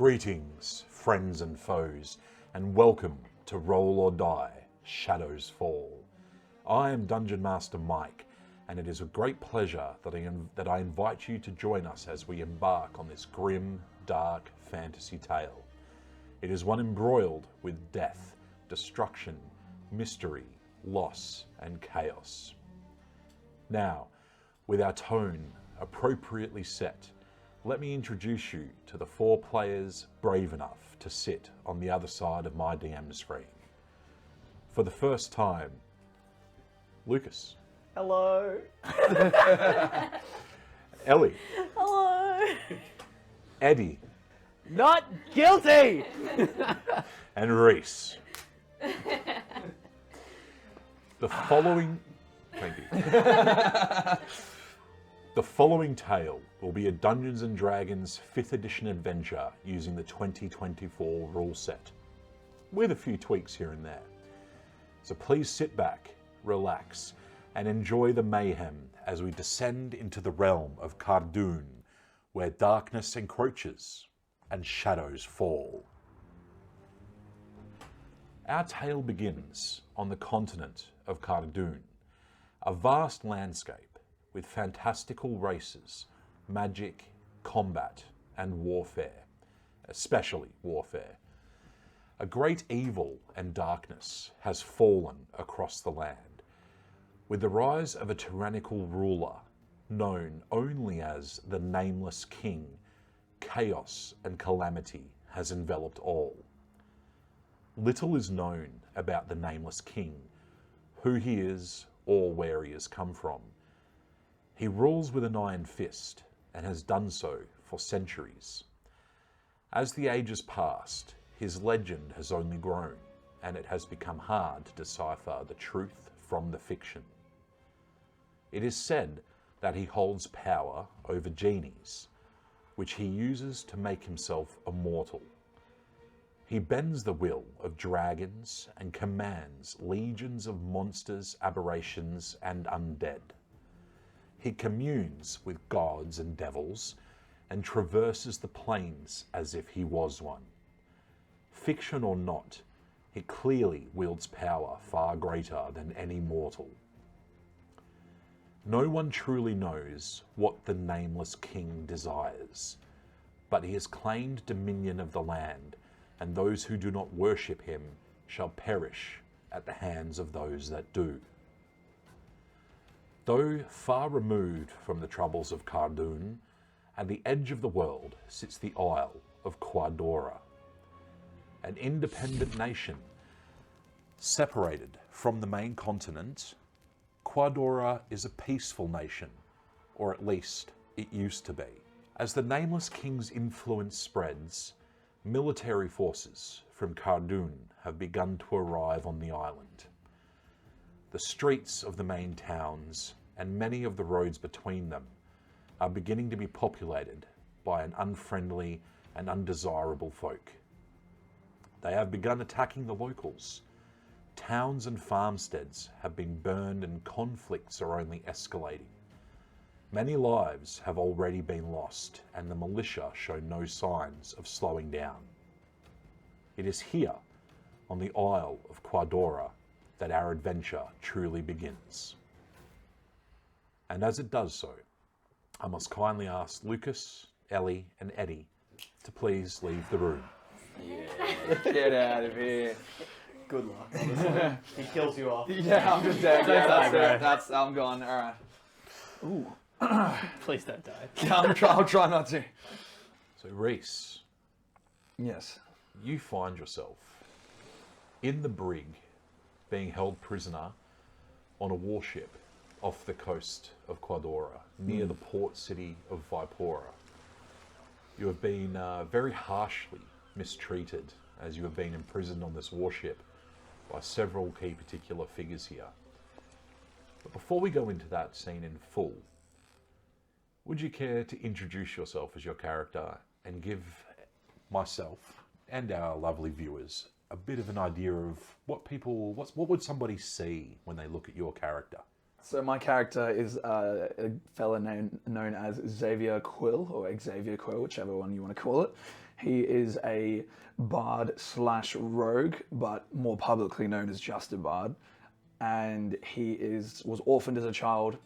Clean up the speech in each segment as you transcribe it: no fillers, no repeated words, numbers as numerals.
Greetings, friends and foes, and welcome to Roll or Die, Shadows Fall. I am Dungeon Master Mike, and it is a great pleasure that I invite you to join us as we embark on this grim, dark fantasy tale. It is one embroiled with death, destruction, mystery, loss, and chaos. Now, with our tone appropriately set, let me introduce you to the 4 players brave enough to sit on the other side of my DM screen. For the first time, Lucas. Hello. Ellie. Hello. Eddie. Not guilty. And Rhys. The following... Thank you. The following tale will be a Dungeons & Dragons 5th edition adventure using the 2024 rule set, with a few tweaks here and there. So please sit back, relax, and enjoy the mayhem as we descend into the realm of Cardoon, where darkness encroaches and shadows fall. Our tale begins on the continent of Cardoon, a vast landscape with fantastical races, magic, combat, and warfare, especially warfare. A great evil and darkness has fallen across the land, with the rise of a tyrannical ruler known only as the Nameless King. Chaos and calamity has enveloped all. Little is known about the Nameless King, who he is or where he has come from. He rules with an iron fist and has done so for centuries. As the ages passed, his legend has only grown, and it has become hard to decipher the truth from the fiction. It is said that he holds power over genies, which he uses to make himself immortal. He bends the will of dragons and commands legions of monsters, aberrations, and undead. He communes with gods and devils and traverses the plains as if he was one. Fiction or not, he clearly wields power far greater than any mortal. No one truly knows what the Nameless King desires, but he has claimed dominion of the land, and those who do not worship him shall perish at the hands of those that do. Though far removed from the troubles of Cardoon, at the edge of the world sits the Isle of Qua Dora, an independent nation separated from the main continent. Qua Dora is a peaceful nation, or at least it used to be. As the Nameless King's influence spreads, military forces from Cardoon have begun to arrive on the island. The streets of the main towns and many of the roads between them are beginning to be populated by an unfriendly and undesirable folk. They have begun attacking the locals. Towns and farmsteads have been burned and conflicts are only escalating. Many lives have already been lost and the militia show no signs of slowing down. It is here, on the Isle of Qua Dora, that our adventure truly begins. And as it does so, I must kindly ask Lucas, Ellie, and Eddie to please leave the room. Yeah, get out of here. Good luck. He kills you off. Yeah, I'm just dead. Yeah, that's it. That's I'm gone. All right. Ooh. Please don't die. Yeah, I'll try not to. So Rhys, Yes. you find yourself in the brig, being held prisoner on a warship off the coast of Qua Dora, near the port city of Vipora. You have been very harshly mistreated as you have been imprisoned on this warship by several key particular figures here. But before we go into that scene in full, would you care to introduce yourself as your character and give myself and our lovely viewers a bit of an idea of what would somebody see when they look at your character? So my character is a fella known as Xavier Quill, or Xavier Quill, whichever one you want to call it. He is a bard slash rogue, but more publicly known as just a bard. And he was orphaned as a child,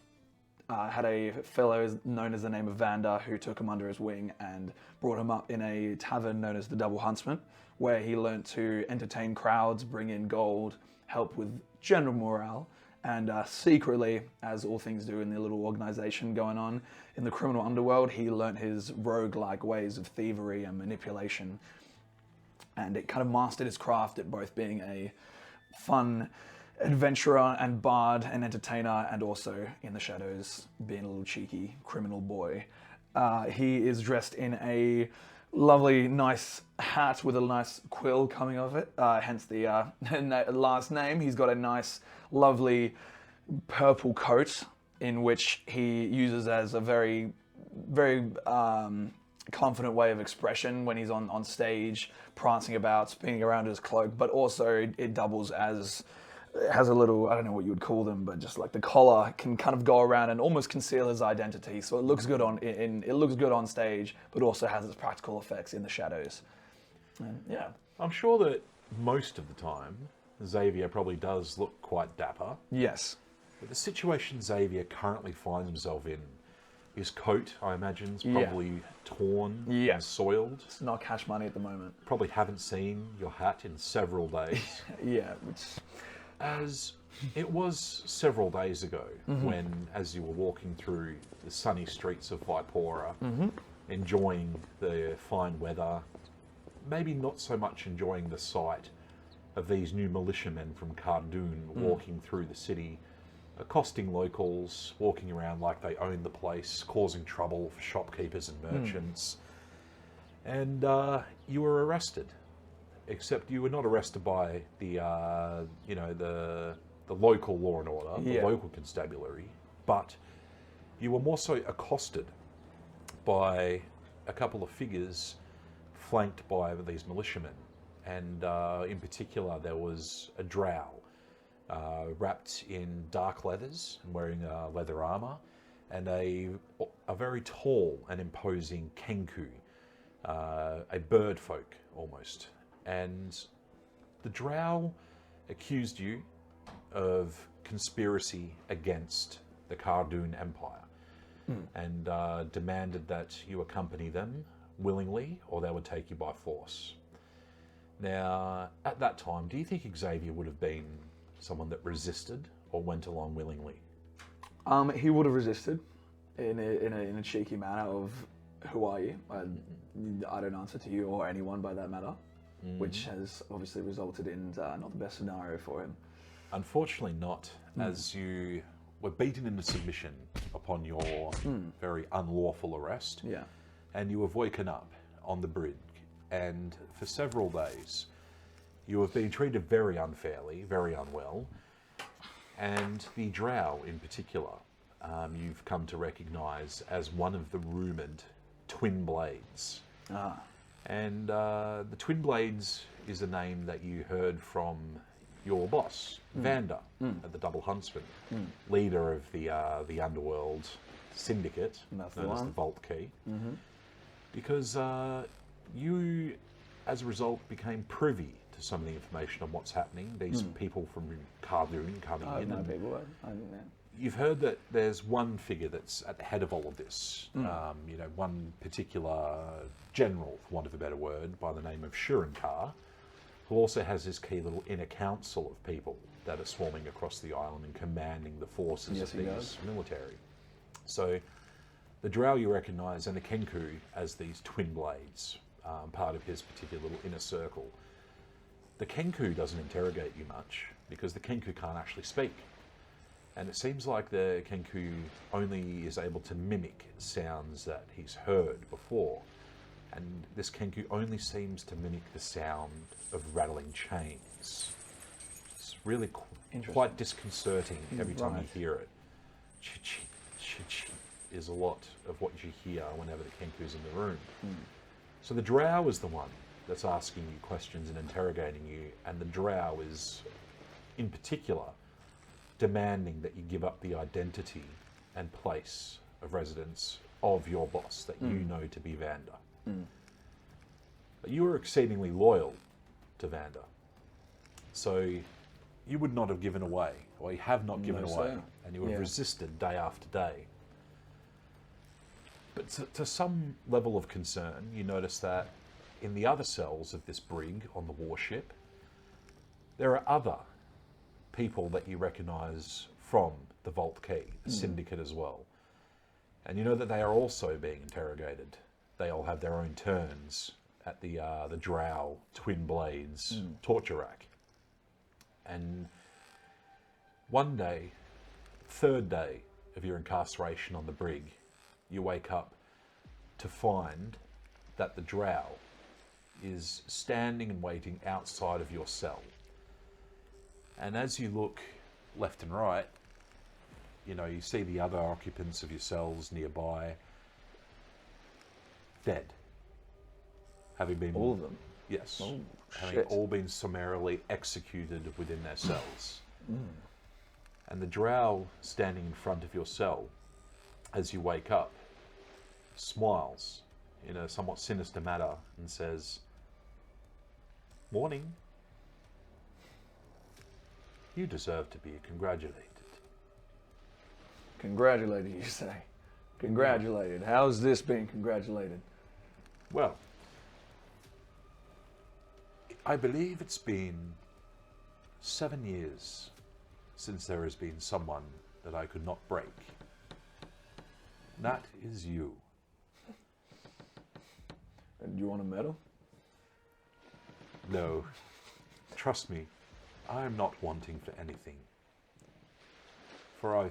had a fellow known as the name of Vander who took him under his wing and brought him up in a tavern known as the Double Huntsman, where he learnt to entertain crowds, bring in gold, help with general morale, and secretly, as all things do in the little organization going on in the criminal underworld, he learnt his rogue-like ways of thievery and manipulation, and it kind of mastered his craft at both being a fun adventurer and bard and entertainer, and also in the shadows being a little cheeky criminal boy. He is dressed in a lovely, nice hat with a nice quill coming off it, hence the last name. He's got a nice, lovely purple coat in which he uses as a very, very confident way of expression when he's on stage, prancing about, spinning around his cloak, but also it doubles as... It has a little, I don't know what you would call them, but just like the collar can kind of go around and almost conceal his identity. So it looks good it looks good on stage, but also has its practical effects in the shadows. And, yeah. I'm sure that most of the time, Xavier probably does look quite dapper. Yes. But the situation Xavier currently finds himself in, his coat, I imagine, is probably torn and soiled. It's not cash money at the moment. Probably haven't seen your hat in several days. Yeah, which... As it was several days ago when, as you were walking through the sunny streets of Vipora, enjoying the fine weather, maybe not so much enjoying the sight of these new militiamen from Cardoon walking through the city, accosting locals, walking around like they own the place, causing trouble for shopkeepers and merchants. And you were arrested. Except you were not arrested by the local law and order, the local constabulary, but you were more so accosted by a couple of figures flanked by these militiamen. And in particular, there was a drow wrapped in dark leathers and wearing leather armor, and a very tall and imposing kenku, a bird folk almost. And the drow accused you of conspiracy against the Cardoon Empire and demanded that you accompany them willingly or they would take you by force. Now, at that time, do you think Xavier would have been someone that resisted or went along willingly? He would have resisted in a cheeky manner of, who are you? I don't answer to you or anyone by that matter. Which has obviously resulted in not the best scenario for him. Unfortunately not, as you were beaten into submission upon your very unlawful arrest. Yeah. And you have woken up on the bridge, and for several days you have been treated very unfairly, very unwell, and the drow in particular you've come to recognise as one of the rumoured twin blades. And the Twin Blades is a name that you heard from your boss, Vander, at the Double Huntsman, leader of the underworld syndicate, known as the Vault Key. Because you, as a result, became privy to some of the information on what's happening. These people from Cardoon coming in. You've heard that there's one figure that's at the head of all of this. One particular general, for want of a better word, by the name of Shurankar, who also has his key little inner council of people that are swarming across the island and commanding the forces of these military. So the drow you recognise, and the kenku as these twin blades, part of his particular little inner circle. The kenku doesn't interrogate you much because the kenku can't actually speak. And it seems like the kenku only is able to mimic sounds that he's heard before. And this kenku only seems to mimic the sound of rattling chains. It's really quite disconcerting every time you hear it. Chi-chi, chi-chi is a lot of what you hear whenever the kenku's in the room. So the drow is the one that's asking you questions and interrogating you, and the drow is, in particular, demanding that you give up the identity and place of residence of your boss that you know to be Vander. But you were exceedingly loyal to Vander. So you would not have given away, or you have not given No, away, sir. and you have Yeah. resisted day after day. But to some level of concern, you notice that in the other cells of this brig on the warship, there are other people that you recognise from the Vault Key, the Syndicate as well. And you know that they are also being interrogated. They all have their own turns at the Drow Twin Blades torture rack. And one day, third day of your incarceration on the brig, you wake up to find that the Drow is standing and waiting outside of your cell. And as you look left and right, you know, you see the other occupants of your cells nearby dead. Having been... All of them? Yes. Oh, having shit. all been summarily executed within their cells. And the Drow standing in front of your cell, as you wake up, smiles in a somewhat sinister manner and says, "Morning. You deserve to be congratulated." Congratulated, you say? Congratulated. How's this being congratulated? Well, I believe it's been 7 years since there has been someone that I could not break. That is you. And you want a medal? No, trust me, I am not wanting for anything. For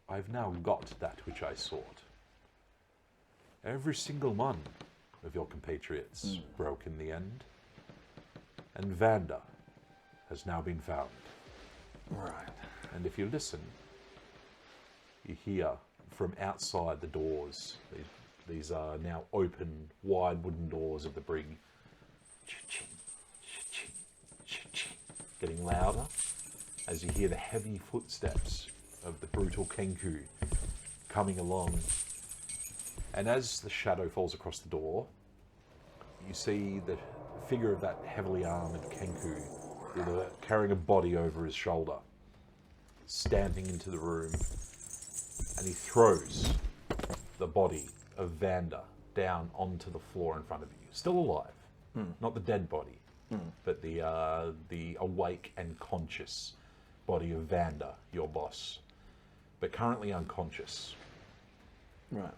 I've now got that which I sought. Every single one of your compatriots broke in the end, and Vander has now been found. Right. And if you listen, you hear from outside the doors, these are now open, wide wooden doors of the brig, cha-ching, cha-ching, cha-ching, getting louder as you hear the heavy footsteps of the brutal Kenku coming along. And as the shadow falls across the door, you see the figure of that heavily armoured Kenku carrying a body over his shoulder, stamping into the room, and he throws the body of Vander down onto the floor in front of you. Still alive, not the dead body, but the awake and conscious body of Vander, your boss, but currently unconscious. Right.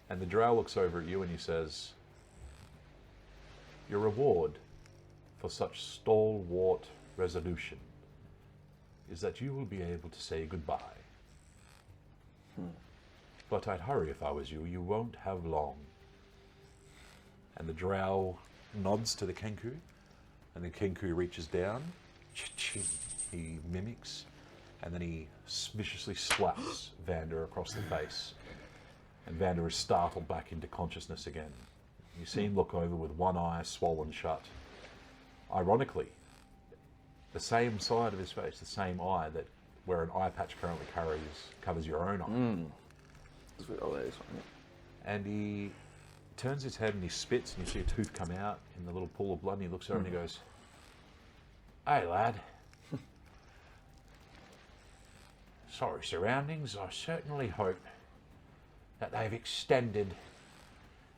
And the drow looks over at you and he says, "Your reward for such stalwart resolution is that you will be able to say goodbye. But I'd hurry if I was you. You won't have long." And the drow nods to the Kenku, and the Kenku reaches down. Cha-ching. He mimics, and then he viciously slaps Vander across the face. And Vander is startled back into consciousness again. You see him look over with one eye swollen shut. Ironically, the same side of his face, the same eye that where an eye patch currently covers your own eye. Oh, that is funny. And he turns his head and he spits, and you see a tooth come out in the little pool of blood, and he looks over and he goes, "Hey, lad. Sorry surroundings. I certainly hope that they've extended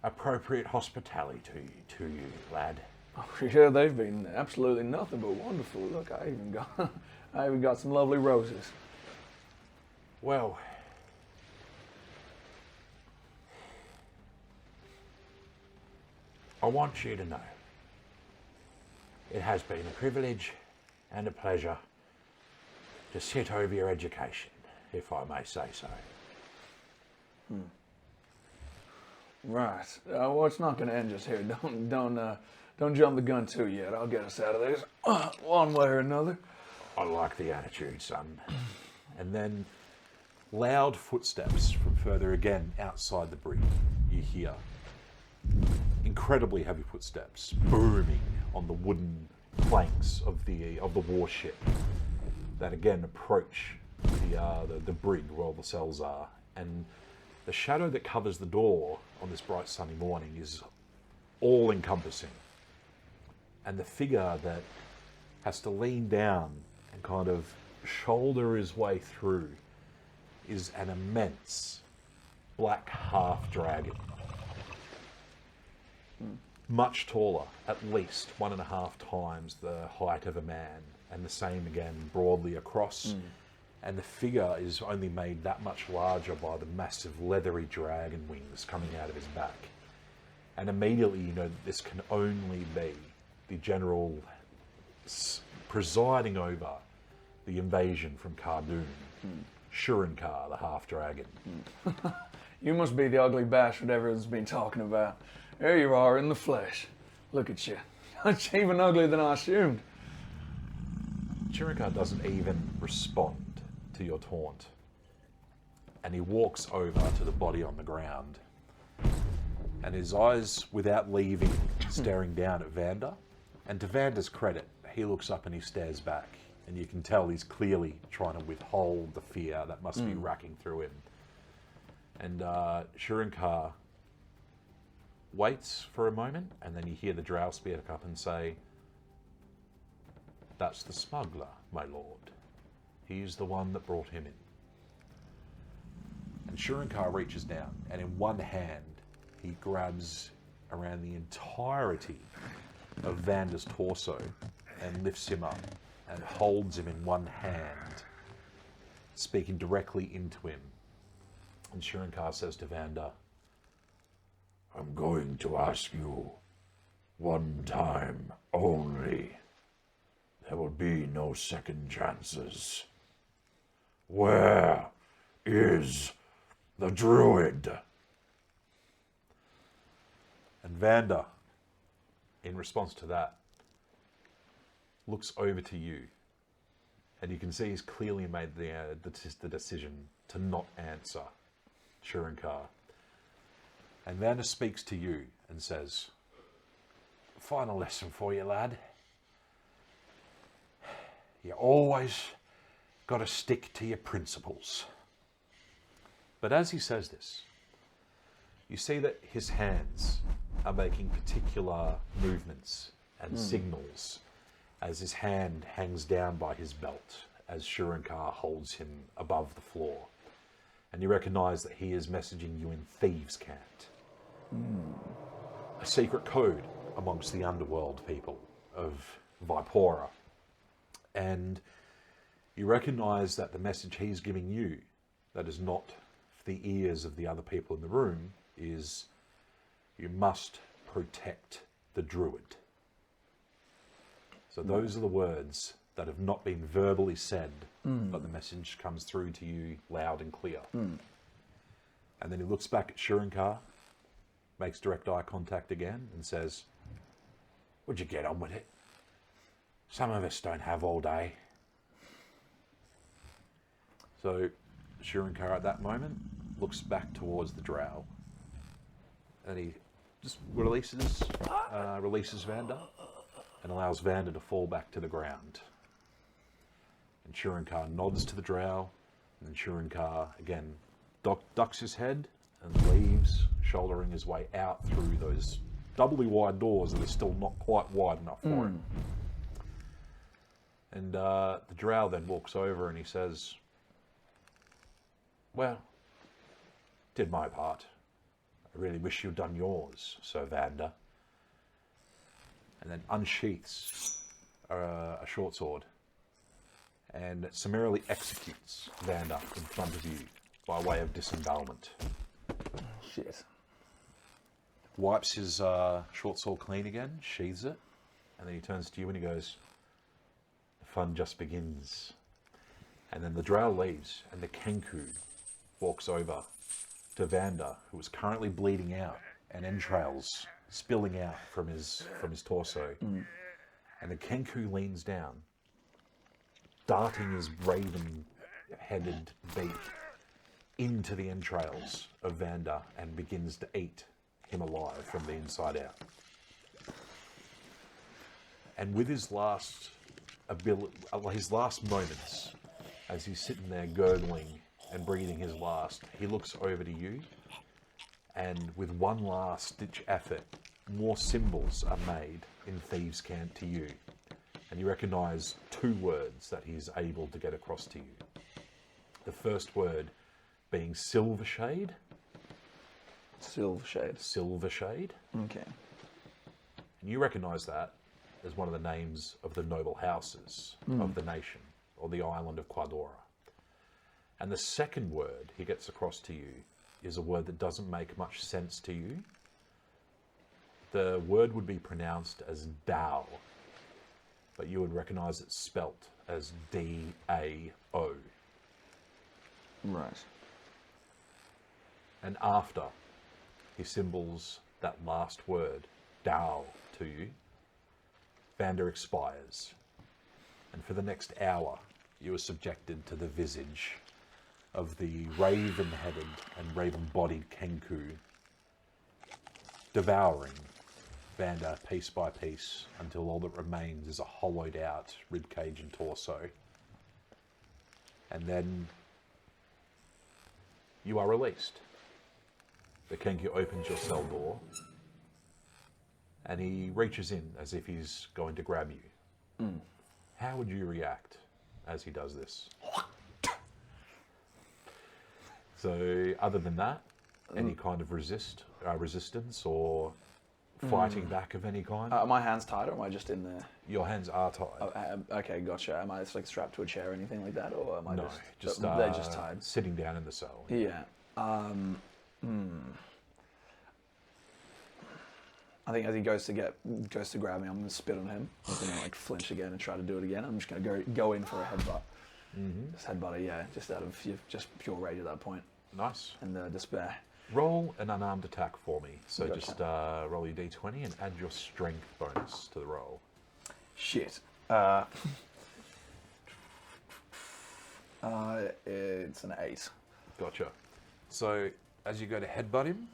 appropriate hospitality to you, lad." Oh, yeah, they've been absolutely nothing but wonderful. Look, I even got some lovely roses. Well, I want you to know it has been a privilege and a pleasure to sit over your education, if I may say so. Right. Well, it's not going to end just here. Don't jump the gun too yet. I'll get us out of this one way or another. I like the attitude, son. And then loud footsteps from further again outside the brig. You hear incredibly heavy footsteps booming on the wooden planks of the warship that again approach the brig where all the cells are. And the shadow that covers the door on this bright sunny morning is all encompassing. And the figure that has to lean down and kind of shoulder his way through is an immense black half-dragon. Much taller, at least 1.5 times the height of a man, and the same again broadly across. And the figure is only made that much larger by the massive leathery dragon wings coming out of his back. And immediately you know that this can only be the general presiding over the invasion from Cardoon, Shurinkar, the half-dragon. You must be the ugly bastard everyone's been talking about. There you are in the flesh. Look at you. You're even uglier than I assumed. Shurinkar doesn't even respond to your taunt. And he walks over to the body on the ground. And his eyes, without leaving, staring down at Vander. And to Vander's credit, he looks up and he stares back. And you can tell he's clearly trying to withhold the fear that must be racking through him. And Shurinkar waits for a moment, and then you hear the drow speak up and say, "That's the smuggler, my lord. He's the one that brought him in." And Shurinkar reaches down, and in one hand, he grabs around the entirety of Vander's torso and lifts him up and holds him in one hand, speaking directly into him. And Shurinkar says to Vander, "I'm going to ask you one time only. There will be no second chances. Where is the druid?" And Vander, in response to that, looks over to you. And you can see he's clearly made the decision to not answer Shurinkar. And Vander speaks to you and says, "Final lesson for you, lad. You always got to stick to your principles." But as he says this, you see that his hands are making particular movements and signals as his hand hangs down by his belt as Shurinkar holds him above the floor. And you recognise that he is messaging you in Thieves' Cant, a secret code amongst the underworld people of Vipora. And you recognise that the message he's giving you, that is not for the ears of the other people in the room, is you must protect the druid. So those are the words that have not been verbally said, but the message comes through to you loud and clear. And then he looks back at Shurinkar, makes direct eye contact again, and says, "Would you get on with it? Some of us don't have all day." So Shurinkar at that moment looks back towards the drow, and he just releases Vander and allows Vander to fall back to the ground. And Shurinkar nods to the drow, and then Shurinkar again ducks his head and leaves, shouldering his way out through those doubly wide doors that are still not quite wide enough for him. And the drow then walks over and he says, "Well, did my part. I really wish you'd done yours, Sir Vander." And then unsheaths a short sword and summarily executes Vander in front of you by way of disembowelment. Shit. Wipes his short sword clean again, sheathes it, and then he turns to you and he goes, "The fun just begins." And then the drow leaves, and the Kenku walks over to Vander, who is currently bleeding out and entrails spilling out from his torso. And the Kenku leans down, darting his raven-headed beak into the entrails of Vander and begins to eat him alive from the inside out. And with his last moments, as he's sitting there gurgling and breathing his last, he looks over to you, and with one last ditch effort, more symbols are made in Thieves' Camp to you, and you recognise 2 words that he's able to get across to you. The first word being Silver Shade. Silver Shade. Silver Shade. Okay. And you recognise that as one of the names of the noble houses of the nation, or the island of Qua Dora. And the second word he gets across to you is a word that doesn't make much sense to you. The word would be pronounced as Dao, but you would recognise it spelt as D-A-O. Right. And after he symbols that last word, Dao, to you, Vander expires. And for the next hour, you are subjected to the visage of the raven-headed and raven-bodied Kenku, devouring Vander piece by piece until all that remains is a hollowed-out ribcage and torso. And then you are released. The Kenku opens your cell door, and he reaches in as if he's going to grab you. How would you react as he does this? So, other than that, any kind of resistance or fighting back of any kind? Are my hands tied, or am I just in there? Your hands are tied. Oh, okay, gotcha. Am I just like strapped to a chair or anything like that, or am I No, just just they're just tied? sitting down in the cell. Yeah. I think as he goes to grab me, I'm gonna spit on him. I'm gonna like flinch again and try to do it again. I'm just gonna go in for a headbutt. Just headbutt, yeah, just out of just pure rage at that point Nice. and despair. Roll an unarmed attack for me. So Gotcha. just roll your d20 and add your strength bonus to the roll. Shit. It's an 8. Gotcha. So as you go to headbutt him,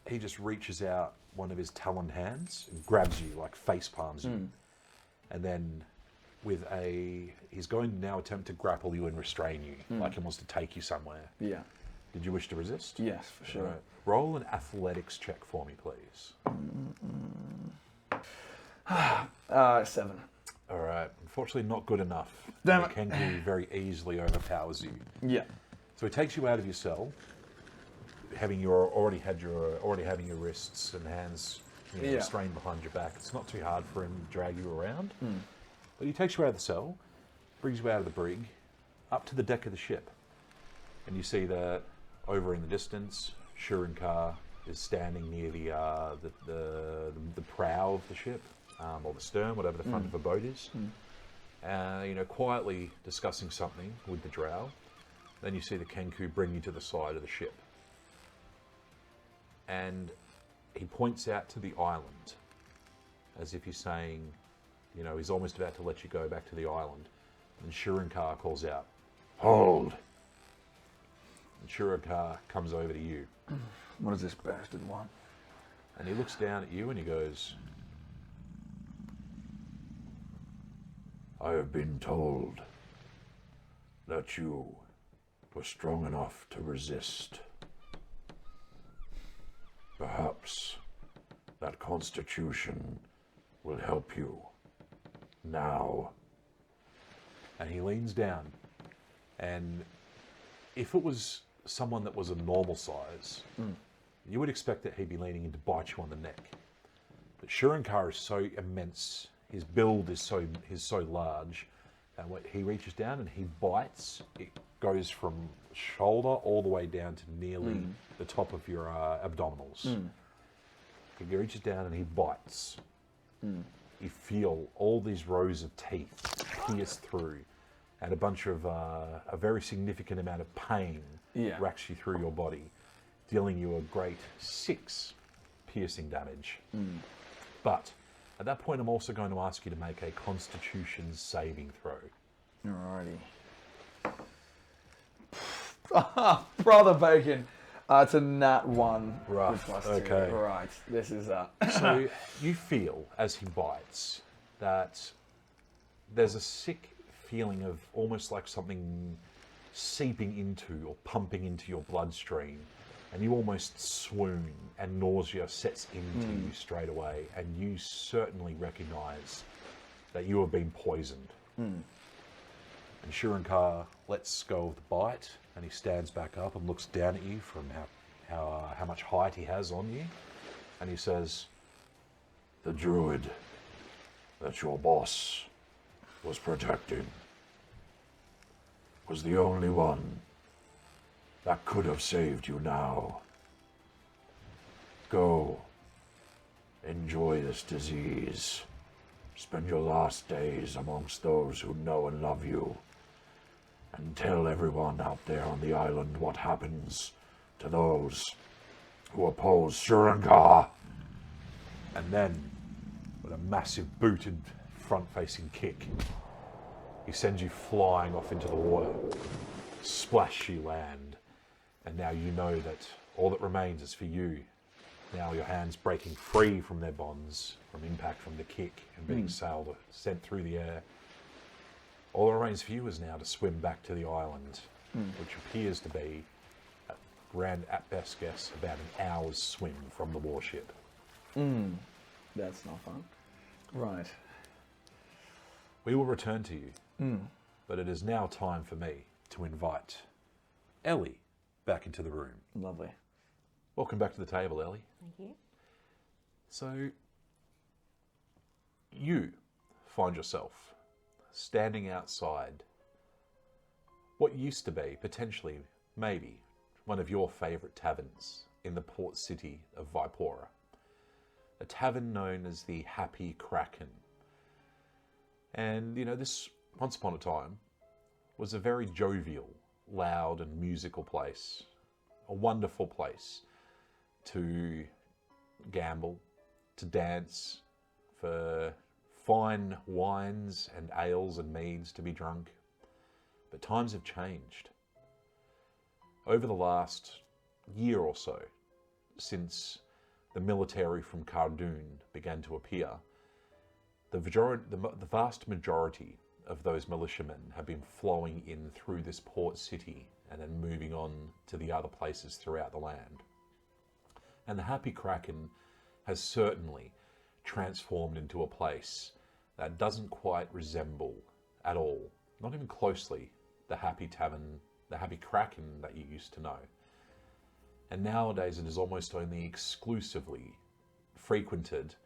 he just reaches out one of his taloned hands and grabs you, like face palms you. And then he's going to now attempt to grapple you and restrain you, like he wants to take you somewhere. Yeah. Did you wish to resist? Yes, for sure. Right. Roll an athletics check for me, please. 7. All right. Unfortunately, not good enough. Damn The it. Kenku very easily overpowers you. Yeah. So he takes you out of your cell, already having your wrists and hands restrained behind your back. It's not too hard for him to drag you around. But he takes you out of the cell, brings you out of the brig, up to the deck of the ship, and you see that over in the distance, Shurinkar is standing near the prow of the ship, or the stern, whatever the front of a boat is. Quietly discussing something with the drow. Then you see the Kenku bring you to the side of the ship. And he points out to the island, as if he's saying, he's almost about to let you go back to the island. And Shurinkar calls out, "Hold!" And Shurinkar comes over to you. What does this bastard want? And he looks down at you and he goes, "I have been told that you were strong enough to resist. Perhaps that constitution will help you now." And he leans down, and if it was someone that was a normal size, you would expect that he'd be leaning in to bite you on the neck. But Shurinkar is so immense, his build is so large, and when he reaches down and he bites, it goes from shoulder all the way down to nearly the top of your abdominals. He reaches down and he bites. You feel all these rows of teeth pierce through, and a very significant amount of pain racks you through your body, dealing you a great 6 piercing damage. But at that point, I'm also going to ask you to make a Constitution saving throw. Alrighty. Brother Bacon. It's a nat 1. Rough. With +2. Okay. Right. This is So you feel, as he bites, that there's a sick feeling of almost like something seeping into or pumping into your bloodstream, and you almost swoon, and nausea sets into you straight away, and you certainly recognize that you have been poisoned. And Shurinkar lets go of the bite, and he stands back up and looks down at you from how much height he has on you, and he says, "The druid that your boss was protecting was the only one that could have saved you now. Go, enjoy this disease. Spend your last days amongst those who know and love you, and tell everyone out there on the island what happens to those who oppose Shurinkar." And then, with a massive booted front-facing kick, he sends you flying off into the water. Splash, you land. And now you know that all that remains is for you. Now your hands breaking free from their bonds, from impact from the kick, and being sent through the air. All that remains for you is now to swim back to the island, which appears to be, at best guess, about an hour's swim from the warship. That's not fun. Right. We will return to you, but it is now time for me to invite Ellie back into the room. Lovely. Welcome back to the table, Ellie. Thank you. So, you find yourself standing outside what used to be, potentially, maybe, one of your favourite taverns in the port city of Vipora. A tavern known as the Happy Kraken. And, this, once upon a time, was a very jovial, loud and musical place. A wonderful place to gamble, to dance, for fine wines and ales and meads to be drunk. But times have changed. Over the last year or so, since the military from Cardoon began to appear, the vast majority of those militiamen have been flowing in through this port city and then moving on to the other places throughout the land. And the Happy Kraken has certainly transformed into a place that doesn't quite resemble at all, not even closely, the Happy Tavern, the Happy Kraken that you used to know. And nowadays it is almost only exclusively frequented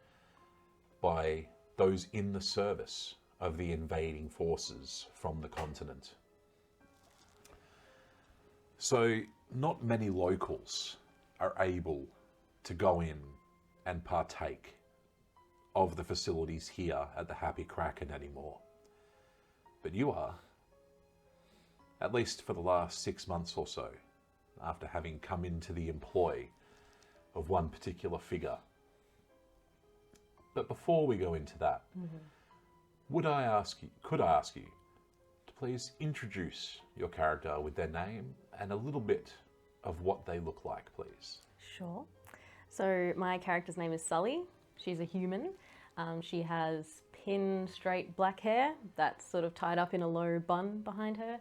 by those in the service of the invading forces from the continent. So not many locals are able to go in and partake of the facilities here at the Happy Kraken anymore. But you are, at least for the last 6 months or so, after having come into the employ of one particular figure. But before we go into that, could I ask you to please introduce your character with their name and a little bit of what they look like, please? Sure. So my character's name is Sully. She's a human. She has pin straight black hair that's sort of tied up in a low bun behind her.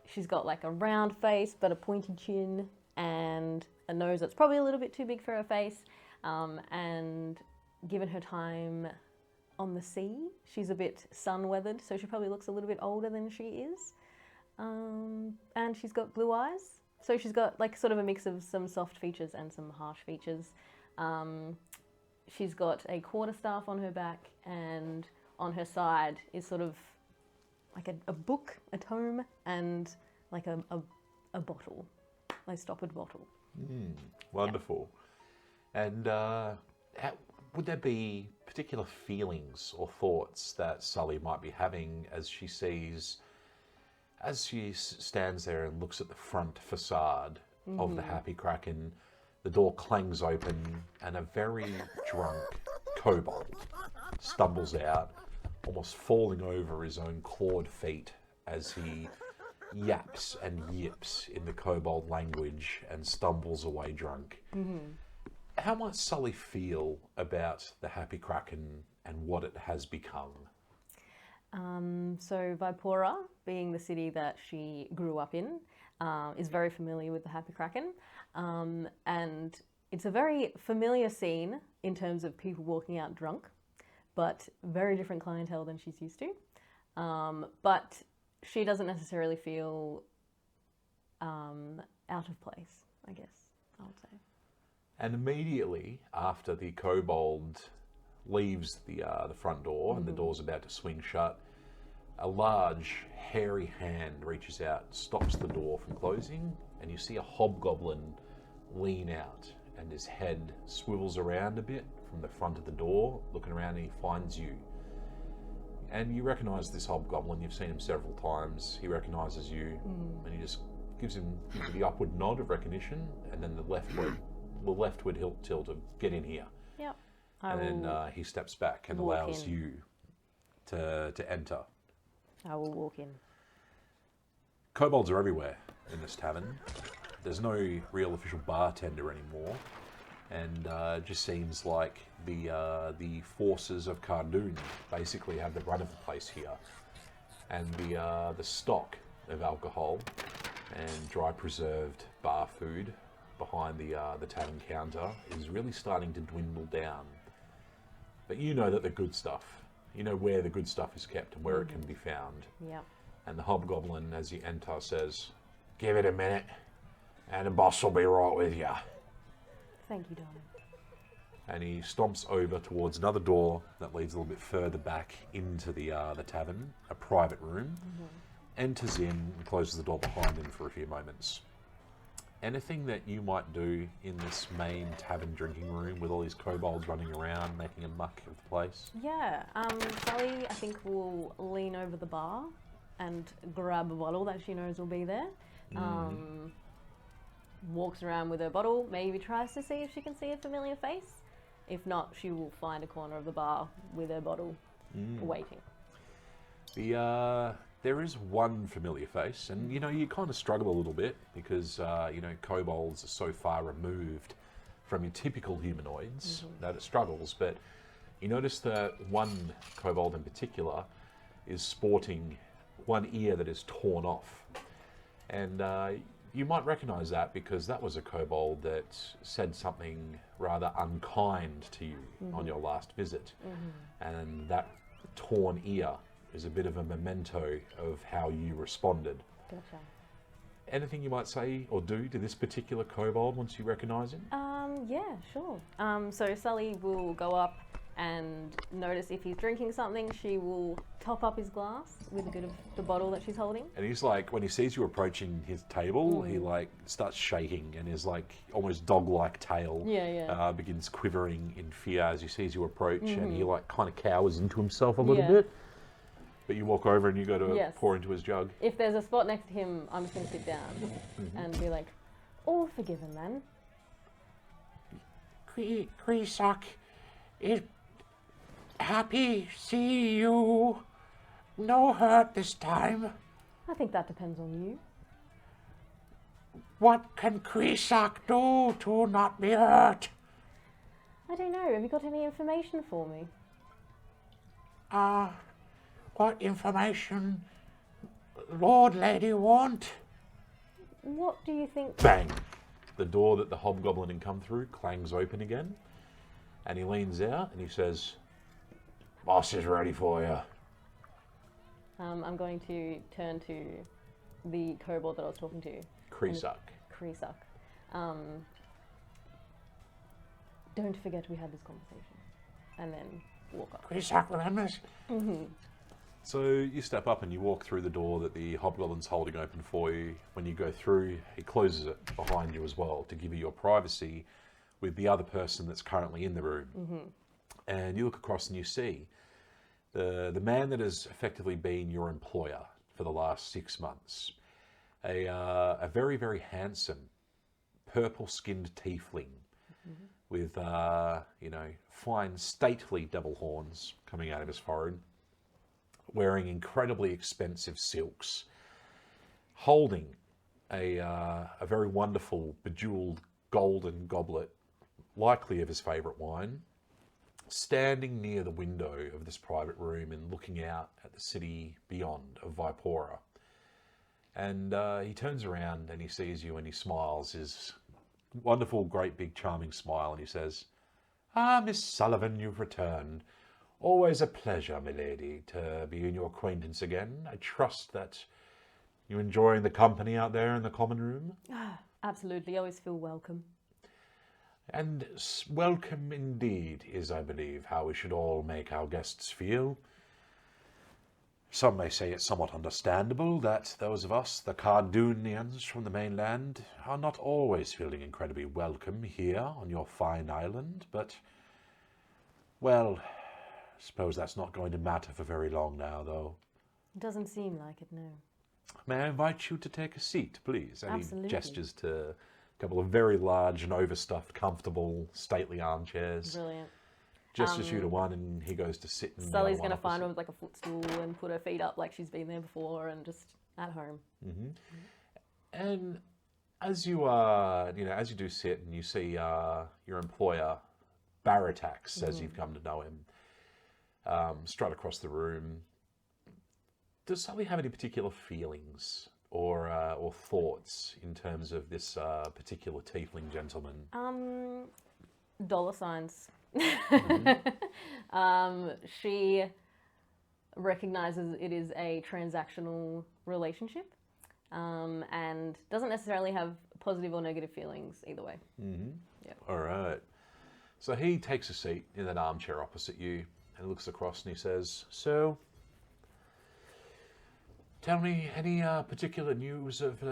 She's got like a round face but a pointy chin and a nose that's probably a little bit too big for her face. And given her time on the sea, she's a bit sun-weathered, so she probably looks a little bit older than she is. And she's got blue eyes. So she's got like sort of a mix of some soft features and some harsh features. She's got a quarterstaff on her back, and on her side is sort of like a book, a tome, and like a bottle, a stoppered bottle. Wonderful. Yeah. And would there be particular feelings or thoughts that Sully might be having as she stands there and looks at the front facade of the Happy Kraken? The door clangs open and a very drunk kobold stumbles out, almost falling over his own clawed feet as he yaps and yips in the kobold language and stumbles away drunk. How might Sully feel about the Happy Kraken and what it has become? So Vipora, being the city that she grew up in, is very familiar with the Happy Kraken. And it's a very familiar scene in terms of people walking out drunk, but very different clientele than she's used to. But she doesn't necessarily feel out of place, I guess I would say. And immediately after the kobold leaves the front door and the door's about to swing shut, a large, hairy hand reaches out, stops the door from closing, and you see a hobgoblin lean out, and his head swivels around a bit from the front of the door, looking around, and he finds you. And you recognise this hobgoblin. You've seen him several times. He recognises you, and he just gives you the upward nod of recognition, and then the leftward tilt of get in here. Yep. And then he steps back and allows you to enter. I will walk in. Kobolds are everywhere in this tavern. There's no real official bartender anymore, and it just seems like the forces of Cardoon basically have the run of the place here, and the stock of alcohol and dry preserved bar food behind the tavern counter is really starting to dwindle down. But you know that the good stuff, you know where the good stuff is kept and where it can be found. Yep. And the hobgoblin, as you enter, says, "Give it a minute, and the boss will be right with you." Thank you, darling. And he stomps over towards another door that leads a little bit further back into the tavern, a private room. Enters in and closes the door behind him for a few moments. Anything that you might do in this main tavern drinking room with all these kobolds running around, making a muck of the place? Yeah, Sally, I think, will lean over the bar and grab a bottle that she knows will be there. Walks around with her bottle, maybe tries to see if she can see a familiar face. If not, she will find a corner of the bar with her bottle, waiting. There is one familiar face, and you kind of struggle a little bit because kobolds are so far removed from your typical humanoids that it struggles. But you notice that one kobold in particular is sporting one ear that is torn off, and you might recognise that because that was a kobold that said something rather unkind to you on your last visit, and that torn ear is a bit of a memento of how you responded. Gotcha. Anything you might say or do to this particular kobold once you recognise him? Yeah, sure. So Sully will go up and notice if he's drinking something. She will top up his glass with a bit of the bottle that she's holding. And he's like, when he sees you approaching his table, he like starts shaking, and his like almost dog-like tail begins quivering in fear as he sees you approach, and he like kind of cowers into himself a little bit. But you walk over and you go to pour into his jug. If there's a spot next to him, I'm just going to sit down and be like, "All forgiven, then." Krisak is happy see you. No hurt this time. I think that depends on you. What can Krisak do to not be hurt? I don't know. Have you got any information for me? What information Lord Lady want? What do you think? Bang! The door that the hobgoblin had come through clangs open again, and he leans out and he says, "Boss is ready for you." I'm going to turn to the kobold that I was talking to. Krisak. Don't forget we had this conversation. And then walk up. Krisak remembers. So you step up and you walk through the door that the hobgoblin's holding open for you. When you go through, he closes it behind you as well to give you your privacy with the other person that's currently in the room. And you look across and you see the man that has effectively been your employer for the last 6 months. A very, very handsome, purple-skinned tiefling with, fine, stately devil horns coming out of his forehead, wearing incredibly expensive silks, holding a very wonderful, bejeweled golden goblet, likely of his favourite wine, standing near the window of this private room and looking out at the city beyond of Vipora. And he turns around and he sees you and he smiles his wonderful, great, big, charming smile, and he says, "Ah, Miss Sullivan, you've returned. Always a pleasure, milady, to be in your acquaintance again. I trust that you're enjoying the company out there in the common room?" Absolutely, I always feel welcome. And welcome indeed is, I believe, how we should all make our guests feel. Some may say it's somewhat understandable that those of us, the Cardoonians from the mainland, are not always feeling incredibly welcome here on your fine island, but, well, I suppose that's not going to matter for very long now, though. It doesn't seem like it, no. May I invite you to take a seat, please? And Absolutely. he gestures to a couple of very large and overstuffed, comfortable, stately armchairs. Brilliant. Gestures you to one, and he goes to sit in Sully's one going to find opposite. one with like a footstool and put her feet up like she's been there before and just at home. And as you as you do sit and you see your employer, Baratax, as you've come to know him, strut across the room, does Sully have any particular feelings or thoughts in terms of this particular tiefling gentleman? Dollar signs. She recognizes it is a transactional relationship, and doesn't necessarily have positive or negative feelings either way. All right. So he takes a seat in that armchair opposite you and looks across and he says, "So, tell me any particular news of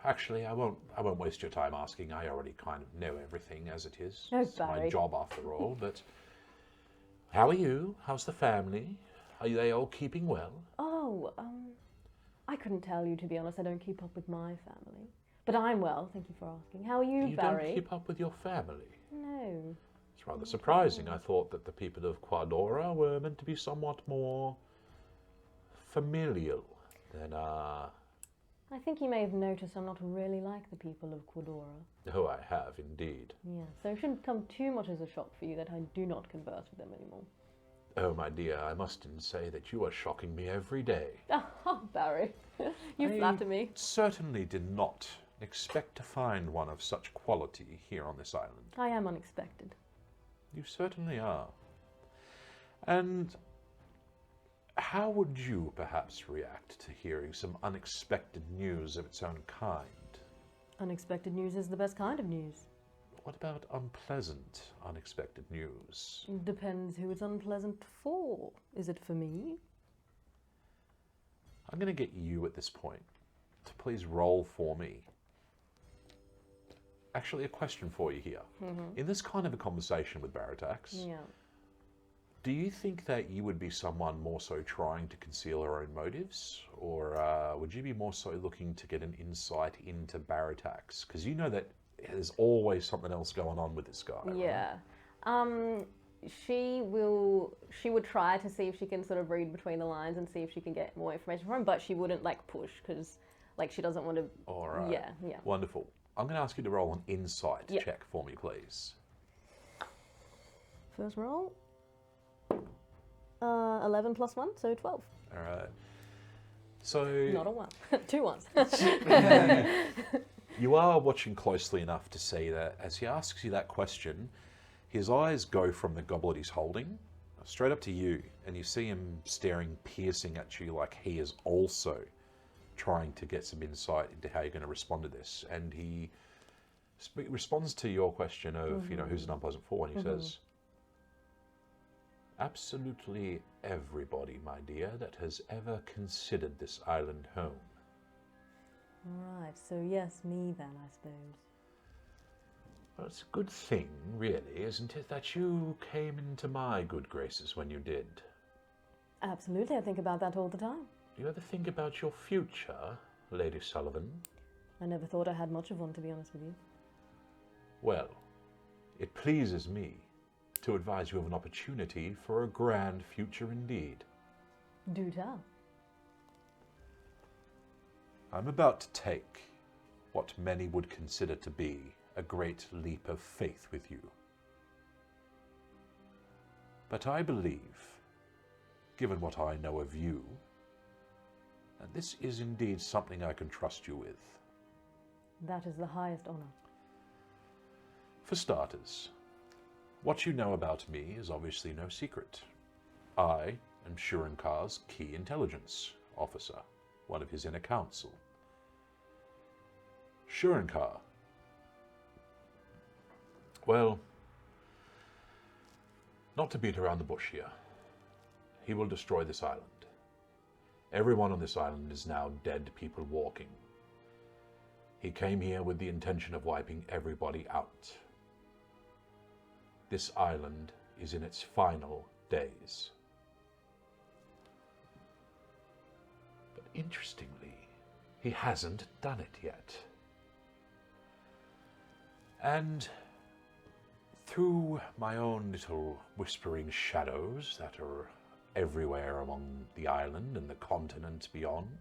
Actually, I won't waste your time asking. I already kind of know everything as it is. Oh, It's my Barry. job after all. But how are you? How's the family? Are they all keeping well?" Oh, I couldn't tell you, to be honest. I don't keep up with my family. But I'm well, thank you for asking. How are you, You Barry? don't keep up with your family. No. It's rather surprising. I thought that the people of Qua Dora were meant to be somewhat more familial than I think you may have noticed I'm not really like the people of Qua Dora. Oh, I have indeed. Yeah, so it shouldn't come too much as a shock for you that I do not converse with them anymore. Oh, my dear, I must say that you are shocking me every day. Oh, Barry, you flatter me. Certainly did not expect to find one of such quality here on this island. I am unexpected. You certainly are. And how would you perhaps react to hearing some unexpected news of its own kind? Unexpected news is the best kind of news. What about unpleasant, unexpected news? Depends who it's unpleasant for. Is it for me? I'm going to get you at this point to please roll for me. Actually, a question for you here. In this kind of a conversation with Baratax, Yeah. do you think that you would be someone more so trying to conceal her own motives? Or would you be more so looking to get an insight into Baratax? Because you know that there's always something else going on with this guy. right? Yeah. She would try to see if she can sort of read between the lines and see if she can get more information from him, but she wouldn't like push because like she doesn't want to. All right. Yeah, yeah. Wonderful. I'm going to ask you to roll an insight Yep. check for me, please. First roll. 11 plus 1, so 12. All right. So Not a 1. 2 ones. you are watching closely enough to see that as he asks you that question, his eyes go from the goblet he's holding straight up to you, and you see him staring, piercing at you like he is also trying to get some insight into how you're going to respond to this. And he responds to your question of, who's an unpleasant for, and he says, "Absolutely everybody, my dear, that has ever considered this island home." Right, so yes, me then, I suppose. Well, it's a good thing, really, isn't it, that you came into my good graces when you did? Absolutely, I think about that all the time. Do you ever think about your future, Lady Sullivan? I never thought I had much of one, to be honest with you. Well, it pleases me to advise you of an opportunity for a grand future indeed. Do tell. I'm about to take what many would consider to be a great leap of faith with you. But I believe, given what I know of you, that this is indeed something I can trust you with. That is the highest honor. For starters, what you know about me is obviously no secret. I am Shurinkar's key intelligence officer, one of his inner council. Shurinkar, well, not to beat around the bush here, he will destroy this island. Everyone on this island is now dead people walking. He came here with the intention of wiping everybody out. This island is in its final days. But interestingly, he hasn't done it yet. And through my own little whispering shadows that are everywhere among the island and the continent beyond,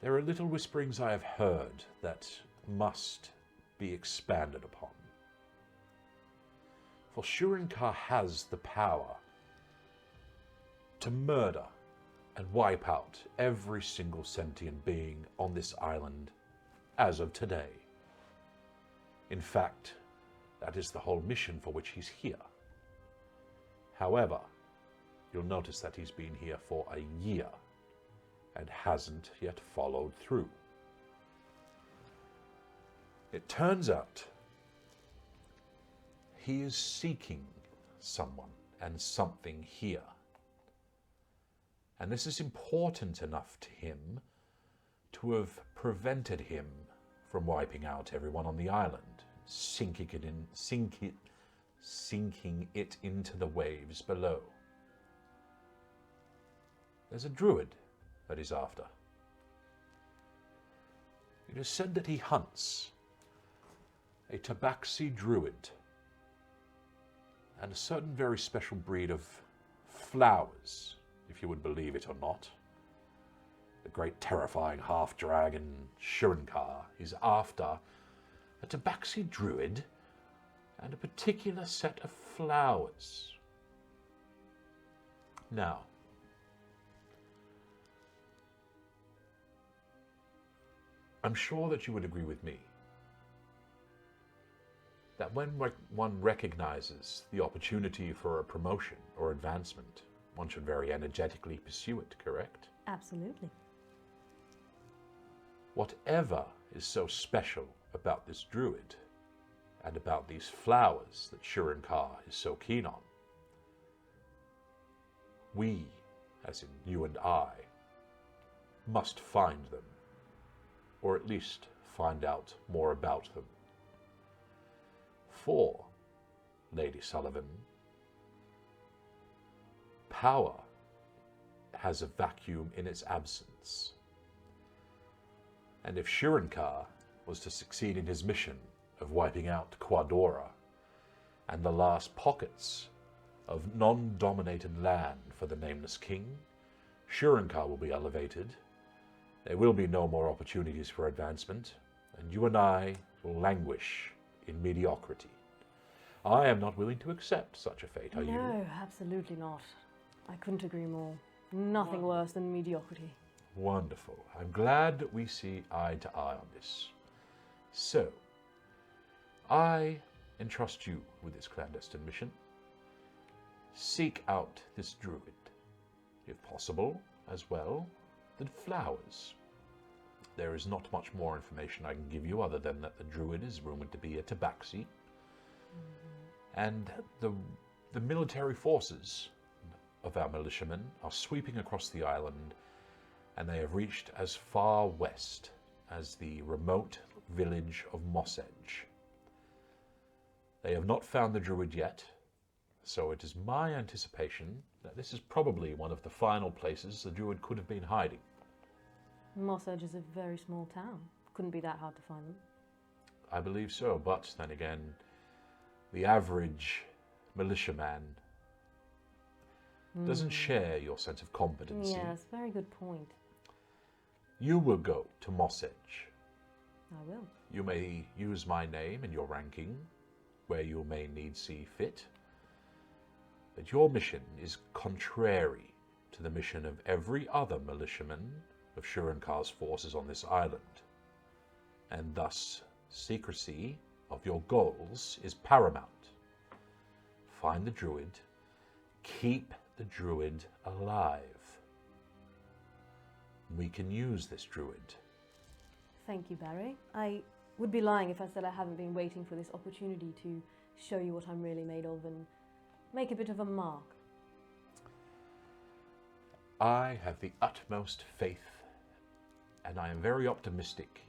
there are little whisperings I have heard that must be expanded upon. For Shurinkar has the power to murder and wipe out every single sentient being on this island as of today. In fact, that is the whole mission for which he's here. However, you'll notice that he's been here for a year and hasn't yet followed through. It turns out he is seeking someone and something here. And this is important enough to him to have prevented him from wiping out everyone on the island, sinking it into the waves below. There's a druid that he's after. It is said that he hunts a tabaxi druid and a certain very special breed of flowers, if you would believe it or not. The great terrifying half-dragon Shurinkar is after a tabaxi druid and a particular set of flowers. Now, I'm sure that you would agree with me that when one recognizes the opportunity for a promotion or advancement, one should very energetically pursue it, correct? Absolutely. Whatever is so special about this druid and about these flowers that Shurinkar is so keen on, we, as in you and I, must find them, or at least find out more about them. For, Lady Sullivan, power has a vacuum in its absence. And if Shurinkar was to succeed in his mission of wiping out Qua Dora and the last pockets of non-dominated land for the Nameless King, Shurinkar will be elevated. There will be no more opportunities for advancement, and you and I will languish in mediocrity. I am not willing to accept such a fate, are you? No, absolutely not. I couldn't agree more. Nothing worse than mediocrity. Wonderful. I'm glad that we see eye to eye on this. So, I entrust you with this clandestine mission. Seek out this druid, if possible, as well, the flowers. There is not much more information I can give you other than that the druid is rumored to be a tabaxi. And the military forces of our militiamen are sweeping across the island, and they have reached as far west as the remote village of Moss Edge. They have not found the druid yet, so it is my anticipation that this is probably one of the final places the druid could have been hiding. Moss Edge is a very small town. Couldn't be that hard to find them. I believe so, but then again, the average militiaman doesn't share your sense of competency. Yes, very good point. You will go to Moss Edge. I will. You may use my name and your ranking where you may need see fit. that your mission is contrary to the mission of every other militiaman of Shurankar's forces on this island, and thus secrecy of your goals is paramount. Find the druid, keep the druid alive. We can use this druid. Thank you, Barry. I would be lying if I said I haven't been waiting for this opportunity to show you what I'm really made of and make a bit of a mark. I have the utmost faith, and I am very optimistic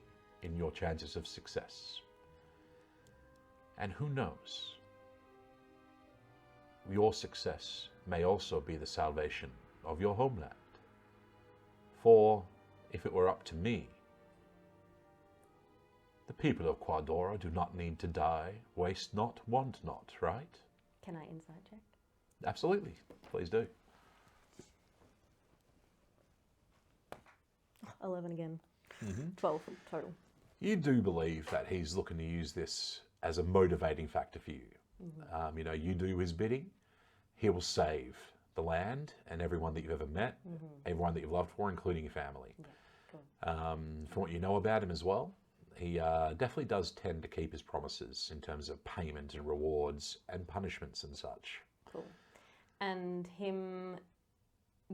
in your chances of success. And who knows? Your success may also be the salvation of your homeland. For if it were up to me, the people of Qua Dora do not need to die, waste not, want not, right? Can I insight check? Absolutely. Please do. 11 again. 12 total. You do believe that he's looking to use this as a motivating factor for you. You know, you do his bidding, he will save the land and everyone that you've ever met, everyone that you've loved for, including your family. Yeah, cool. From what you know about him as well, he definitely does tend to keep his promises in terms of payment and rewards and punishments and such. Cool. And him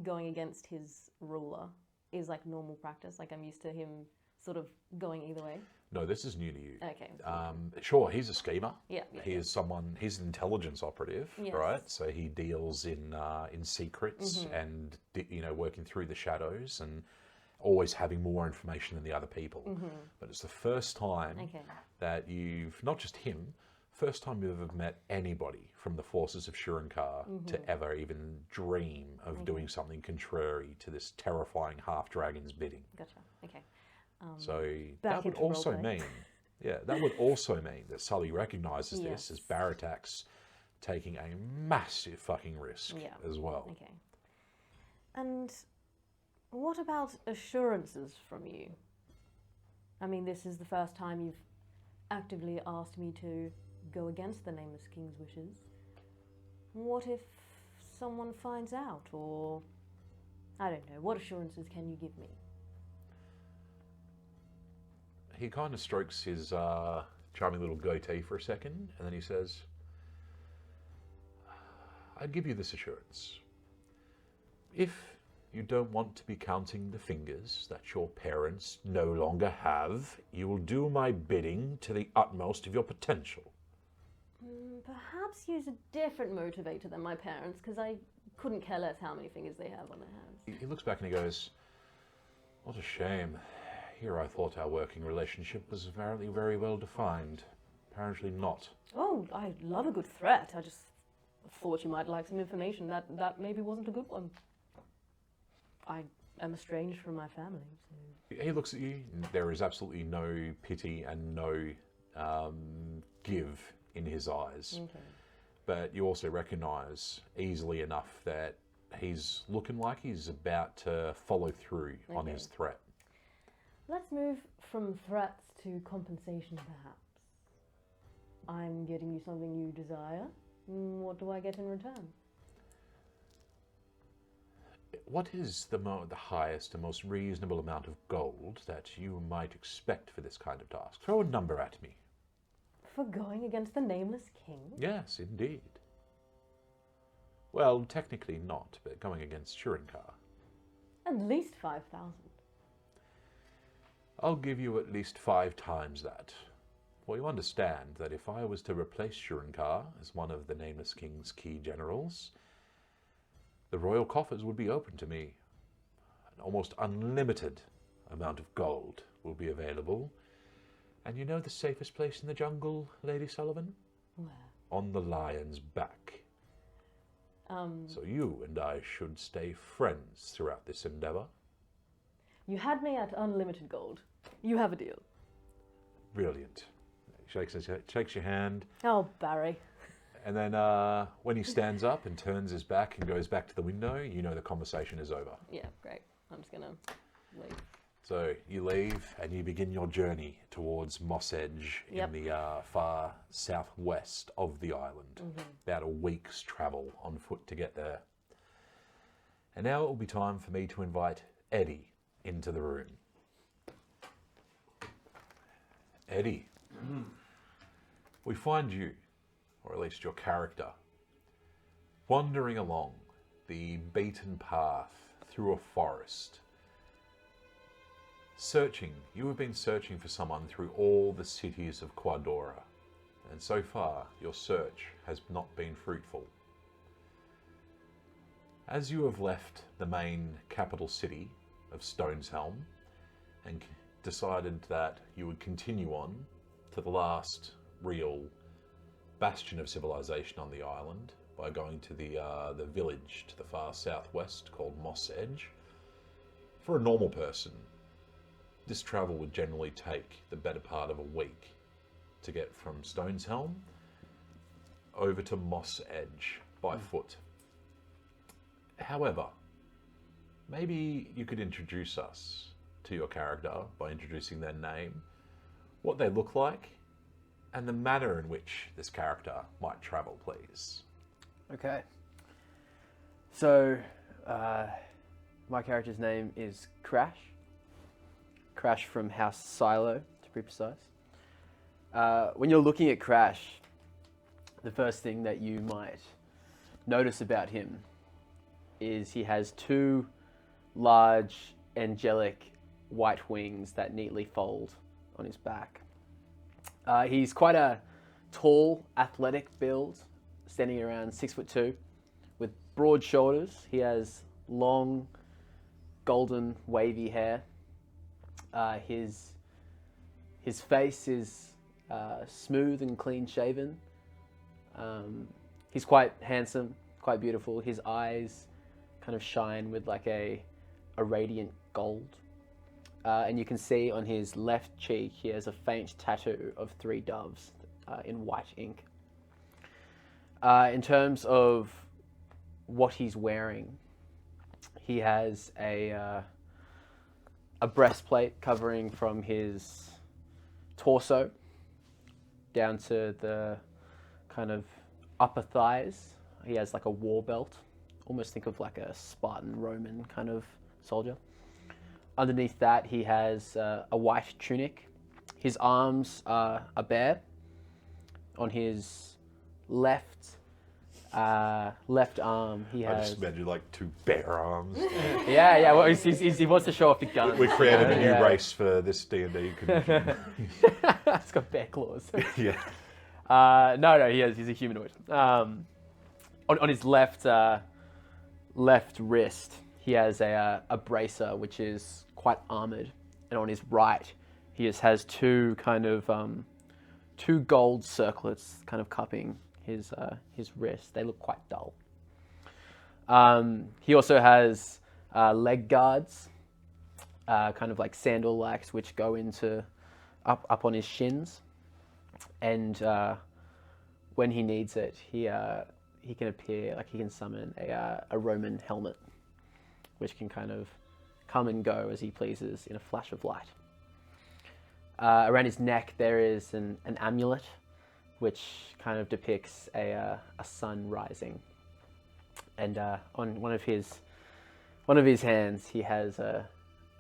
going against his ruler is like normal practice? Like I'm used to him sort of going either way? No, this is new to you. Okay. Sure, he's a schemer. Yeah. He is someone. He's an intelligence operative, Yes. right? So he deals in secrets and working through the shadows and always having more information than the other people. But it's the first time that you've not just him. First time you've ever met anybody from the forces of Shurankar to ever even dream of doing something contrary to this terrifying half-dragon's bidding. Gotcha. Okay. So back that would into also roleplay. mean, that would also mean that Sully recognises this as Baratax taking a massive fucking risk as well. Okay. And what about assurances from you? I mean, this is the first time you've actively asked me to go against the Nameless King's wishes. What if someone finds out, or I don't know, what assurances can you give me? He kind of strokes his charming little goatee for a second, and then he says, I'd give you this assurance. If you don't want to be counting the fingers that your parents no longer have, you will do my bidding to the utmost of your potential. Perhaps use a different motivator than my parents, because I couldn't care less how many fingers they have on their hands. He looks back and he goes, what a shame. Here I thought our working relationship was apparently very well defined. Apparently not. Oh, I love a good threat. I just thought you might like some information that maybe wasn't a good one. I am estranged from my family, so... He looks at you, and there is absolutely no pity and no give in his eyes. Okay. But you also recognise easily enough that he's looking like he's about to follow through on his threat. Let's move from threats to compensation, perhaps. I'm getting you something you desire. What do I get in return? What is the highest and most reasonable amount of gold that you might expect for this kind of task? Throw a number at me. For going against the Nameless King? Yes, indeed. Well, technically not, but going against Shurankar. At least 5,000. I'll give you at least 5 times that. For you understand that if I was to replace Shurankar as one of the Nameless King's key generals, the royal coffers would be open to me. An almost unlimited amount of gold will be available. And you know the safest place in the jungle, Lady Sullivan? Where? On the lion's back. So you and I should stay friends throughout this endeavour. You had me at unlimited gold. You have a deal. Brilliant. Shakes your hand. Oh, Barry. And then when he stands up and turns his back and goes back to the window, you know the conversation is over. Yeah, great. I'm just gonna leave. So you leave and you begin your journey towards Moss Edge Yep. in the far southwest of the island. About a week's travel on foot to get there. And now it will be time for me to invite Eddie into the room. Eddie, we find you, or at least your character, wandering along the beaten path through a forest. You have been searching for someone through all the cities of Qua Dora, and so far your search has not been fruitful. As you have left the main capital city of Stoneshelm and decided that you would continue on to the last real bastion of civilization on the island by going to the village to the far southwest called Moss Edge, for a normal person, this travel would generally take the better part of a week to get from Stoneshelm over to Moss Edge by foot. However, maybe you could introduce us to your character by introducing their name, what they look like, and the manner in which this character might travel, please. Okay. So, my character's name is Crash. Crash from House Silo, to be precise. When you're looking at Crash, the first thing that you might notice about him is he has two large, angelic white wings that neatly fold on his back. He's quite a tall, athletic build, standing around 6'2", with broad shoulders. He has long, golden, wavy hair. His face is smooth and clean shaven. He's quite handsome, quite beautiful. His eyes kind of shine with like a radiant gold. And you can see on his left cheek he has a faint tattoo of 3 doves in white ink. In terms of what he's wearing, he has a breastplate covering from his torso down to the kind of upper thighs. He has like a war belt. Almost think of like a Spartan Roman kind of soldier. Underneath that, he has a white tunic. His arms are bare. On his left arm, he has... I just imagine like 2 bare arms. Yeah. Well, he wants to show off the gun. We created a new race for this D&D convention. It's got bear claws. Yeah. No, he's a humanoid. On his left wrist, he has a bracer which is quite armored, and on his right, he just has 2 kind of 2 gold circlets kind of cupping his wrist. They look quite dull. He also has leg guards, kind of like sandal-like, which go into up on his shins, and when he needs it, he can appear, like he can summon a Roman helmet, which can kind of come and go as he pleases in a flash of light. Around his neck there is an amulet, which kind of depicts a sun rising, and on one of his hands he has a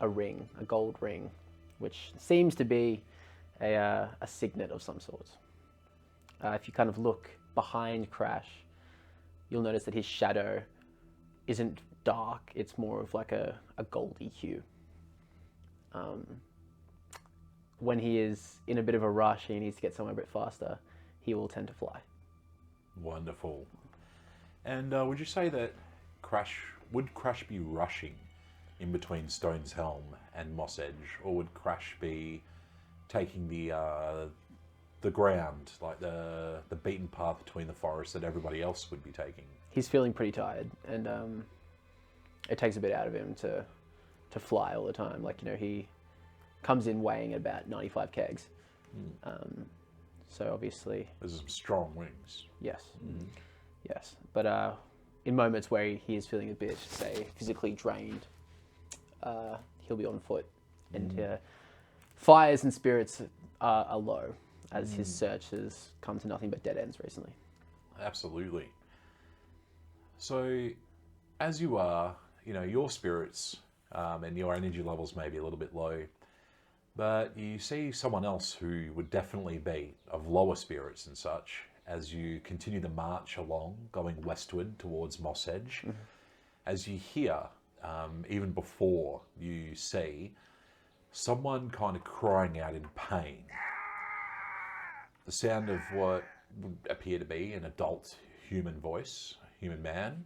ring, a gold ring, which seems to be a signet of some sort. If you kind of look behind Crash, you'll notice that his shadow isn't dark, it's more of like a goldy hue. When he is in a bit of a rush and he needs to get somewhere a bit faster, he will tend to fly. Wonderful. And would you say that Crash be rushing in between Stoneshelm and Moss Edge, or would Crash be taking the ground, like the beaten path between the forest that everybody else would be taking? He's feeling pretty tired, and it takes a bit out of him to fly all the time. Like, he comes in weighing about 95 kegs. So obviously... There's some strong wings. Yes. Yes. But in moments where he is feeling a bit, say, physically drained, he'll be on foot. And fires and spirits are low, as his search has come to nothing but dead ends recently. Absolutely. So, as you are, your spirits and your energy levels may be a little bit low, but you see someone else who would definitely be of lower spirits and such as you continue the march along, going westward towards Moss Edge. As you hear, even before you see, someone kind of crying out in pain. The sound of what would appear to be an adult human voice, human man,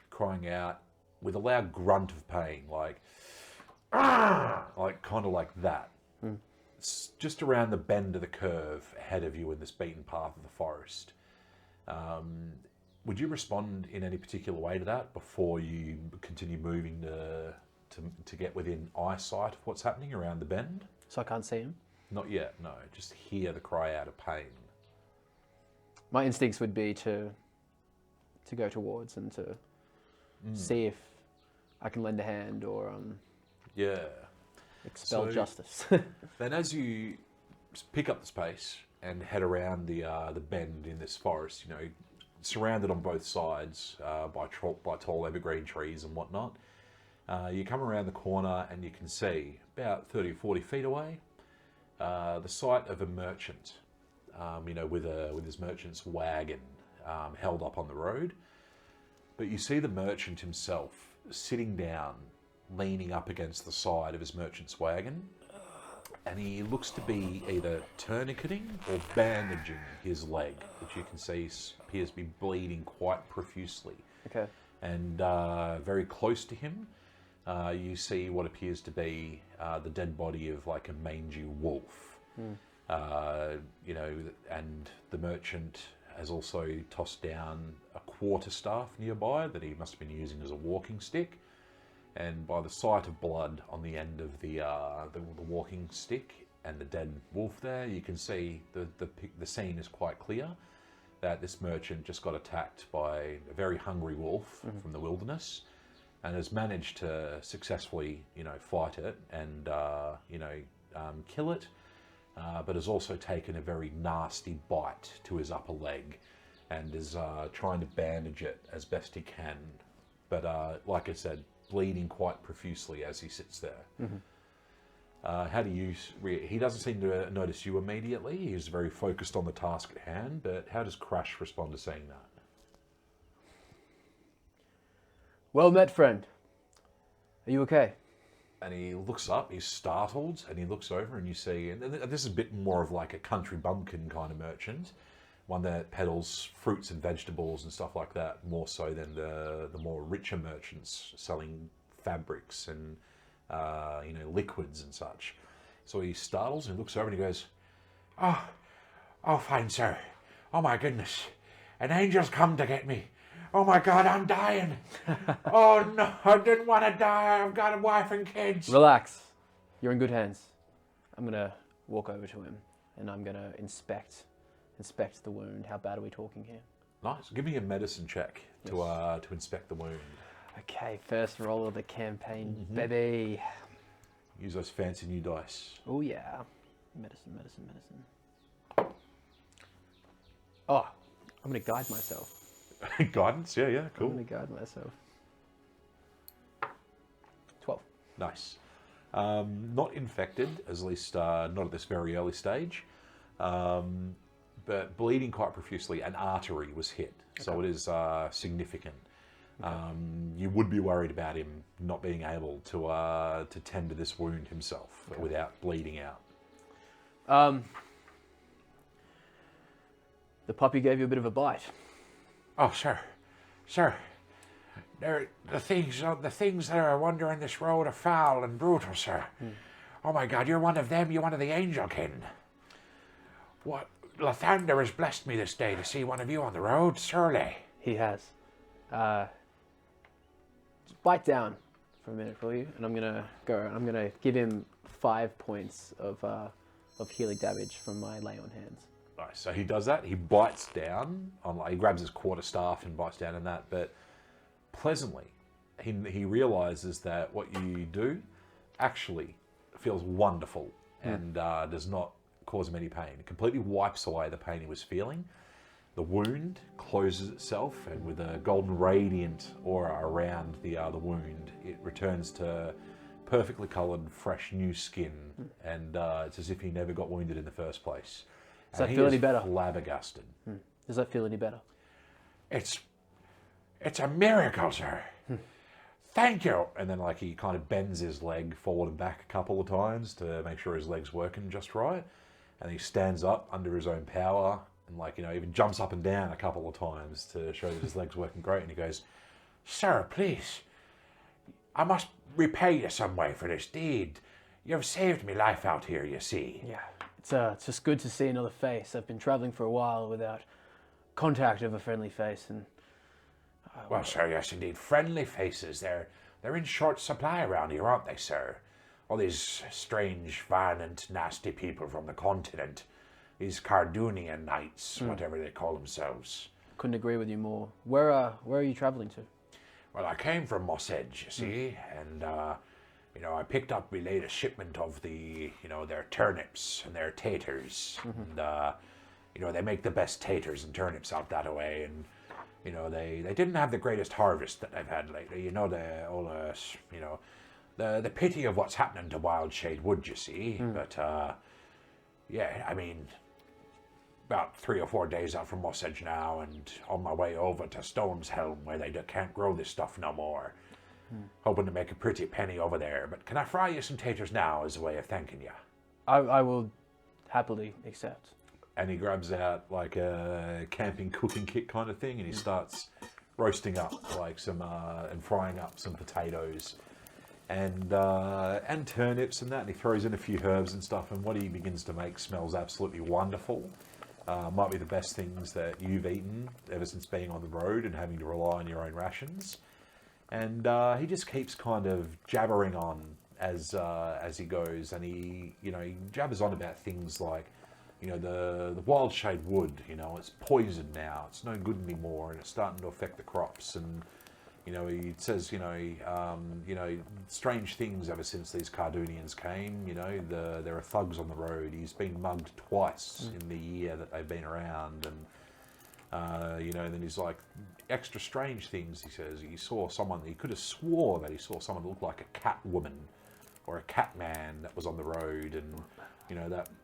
crying out with a loud grunt of pain, like kind of like that. It's just around the bend of the curve ahead of you in this beaten path of the forest. Would you respond in any particular way to that before you continue moving to get within eyesight of what's happening around the bend? So I can't see him? Not yet, no. Just hear the cry out of pain. My instincts would be to go towards and to see if I can lend a hand or expel justice. Then as you pick up the pace and head around the bend in this forest, surrounded on both sides by tall evergreen trees and whatnot, you come around the corner and you can see about 30 or 40 feet away the sight of a merchant, with his merchant's wagon held up on the road. But you see the merchant himself sitting down, leaning up against the side of his merchant's wagon, and he looks to be either tourniqueting or bandaging his leg, which you can see appears to be bleeding quite profusely. Okay. And very close to him, you see what appears to be the dead body of like a mangy wolf. And the merchant has also tossed down a quarterstaff nearby that he must have been using as a walking stick. And by the sight of blood on the end of the walking stick and the dead wolf there, you can see the scene is quite clear that this merchant just got attacked by a very hungry wolf from the wilderness and has managed to successfully, fight it and, kill it, but has also taken a very nasty bite to his upper leg and is trying to bandage it as best he can. But like I said, bleeding quite profusely as he sits there. How do you... He doesn't seem to notice you immediately. He's very focused on the task at hand, but how does Crash respond to seeing that? Well met, friend. Are you okay? And he looks up, he's startled, and he looks over and you see... And this is a bit more of like a country bumpkin kind of merchant, one that peddles fruits and vegetables and stuff like that, more so than the more richer merchants selling fabrics and liquids and such. So he startles and he looks over and he goes, Oh, fine, sir. Oh, my goodness. An angel's come to get me. Oh, my God, I'm dying. Oh, no, I didn't want to die. I've got a wife and kids. Relax. You're in good hands. I'm going to walk over to him and I'm going to inspect the wound. How bad are we talking here? nice. Give me a medicine check to inspect the wound. Okay, first roll of the campaign, baby. Use those fancy new dice. Oh yeah. Medicine. Oh, I'm going to guide myself. Guidance, yeah, I'm cool. going to guide myself. 12. Nice. Not infected, at least not at this very early stage, but bleeding quite profusely. An artery was hit, so it is significant. You would be worried about him not being able to tend to this wound himself without bleeding out. The puppy gave you a bit of a bite. Oh, sir. The things that are wandering this road are foul and brutal, sir. Oh my God, you're one of them. You're one of the angel kin. What? Lathander has blessed me this day to see one of you on the road, surely. He has. Just bite down for a minute, will you? And I'm gonna give him 5 points of healing damage from my lay on hands. Nice. So he does that. He bites down on. He grabs his quarterstaff and bites down on that, but pleasantly, he realizes that what you do actually feels wonderful and does not cause him any pain. It completely wipes away the pain he was feeling. The wound closes itself, and with a golden radiant aura around the wound, it returns to perfectly coloured, fresh, new skin, and it's as if he never got wounded in the first place. Does that feel any better? Flabbergasted. Does that feel any better? It's a miracle, sir. Thank you. And then, like, he kind of bends his leg forward and back a couple of times to make sure his leg's working just right, and he stands up under his own power. And, like, you know, even jumps up and down a couple of times to show that his leg's working great. And he goes, Sir, please, I must repay you some way for this deed. You've saved me life out here, you see. Yeah. It's just good to see another face. I've been travelling for a while without contact of a friendly face, and Well, sir, yes, indeed. Friendly faces, they're in short supply around here, aren't they, sir? All these strange, violent, nasty people from the continent. These Cardunian knights, whatever they call themselves. couldn't agree with you more. Where are you travelling to? Well, I came from Moss Edge, you see, and, you know, I picked up my latest shipment of the, you know, their turnips and their taters. And, you know, they make the best taters and turnips out that way, and, you know, they didn't have the greatest harvest that I've had lately. You know, you know, the pity of what's happening to Wildshade Wood, you see. But, yeah, I mean, about 3 or 4 days out from Moss Edge now, and on my way over to Stone's Helm, where they can't grow this stuff no more. Hoping to make a pretty penny over there. But can I fry you some taters now as a way of thanking you? I will happily accept. and he grabs out like a camping cooking kit kind of thing, and he starts roasting up like some and frying up some potatoes and turnips and that, and he throws in a few herbs and stuff, and what he begins to make smells absolutely wonderful. Might be the best things that you've eaten ever since being on the road and having to rely on your own rations. And he just keeps kind of jabbering on as he goes, and he jabbers on about things like, the wild shade wood, it's poisoned now, it's no good anymore, and it's starting to affect the crops. And he says, strange things ever since these Cardunians came. There are thugs on the road. He's been mugged twice in the year that they've been around, and then he's like, extra strange things. He says he saw someone. He could have swore that he saw someone that looked like a cat woman or a cat man that was on the road, and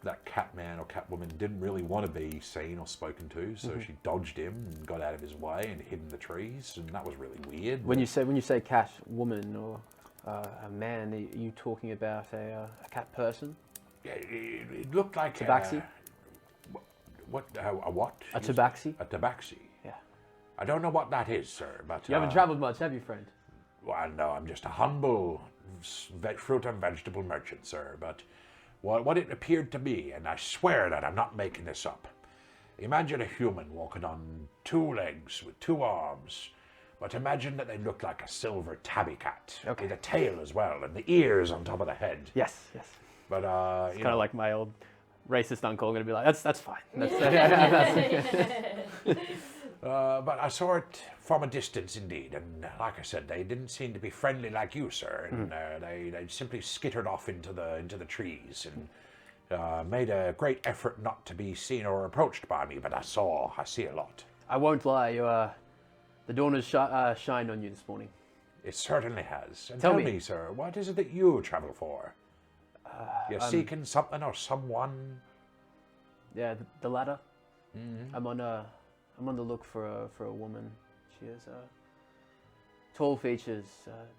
that cat man or cat woman didn't really want to be seen or spoken to, so she dodged him and got out of his way and hid in the trees, and that was really weird. When you say cat woman or a man, are you talking about a cat person? Yeah, it looked like Tabaxi? A what? A tabaxi? A tabaxi. Yeah. I don't know what that is, sir, but... You haven't travelled much, have you, friend? Well, no, I'm just a humble fruit and vegetable merchant, sir, but what it appeared to be, and I swear that I'm not making this up. Imagine a human walking on 2 legs with 2 arms, but imagine that they look like a silver tabby cat, with a tail as well, and the ears on top of the head. Yes. But, It's kind of like my old racist uncle going to be like, that's fine. But I saw it from a distance indeed, and like I said, they didn't seem to be friendly like you, sir, and they simply skittered off into the trees and made a great effort not to be seen or approached by me, but I see a lot. I won't lie, the dawn has shined on you this morning. It certainly has. And Tell tell me. me, sir, what is it that you travel for? You're seeking something or someone? Yeah, the latter. I'm on the look for a woman. She has tall features,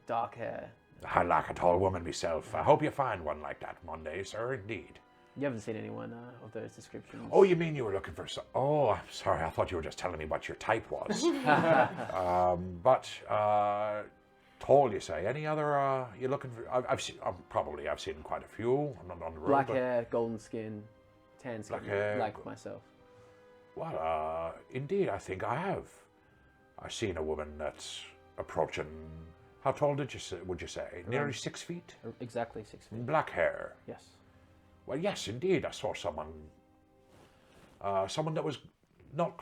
dark hair. I like a tall woman myself. I hope you find one like that one day, sir, indeed. You haven't seen anyone of those descriptions. Oh, you mean you were looking for some... Oh, I'm sorry. I thought you were just telling me what your type was. But tall, you say. Any other... you're looking for... I've seen quite a few. I'm not on the road. Black hair, golden skin, tan skin, Black hair, like myself. Well, indeed, I think I have. I've seen a woman that's approaching... How tall would you say? Nearly 6 feet? Exactly 6 feet. Black hair. Yes. Well, yes, indeed. I saw someone that was not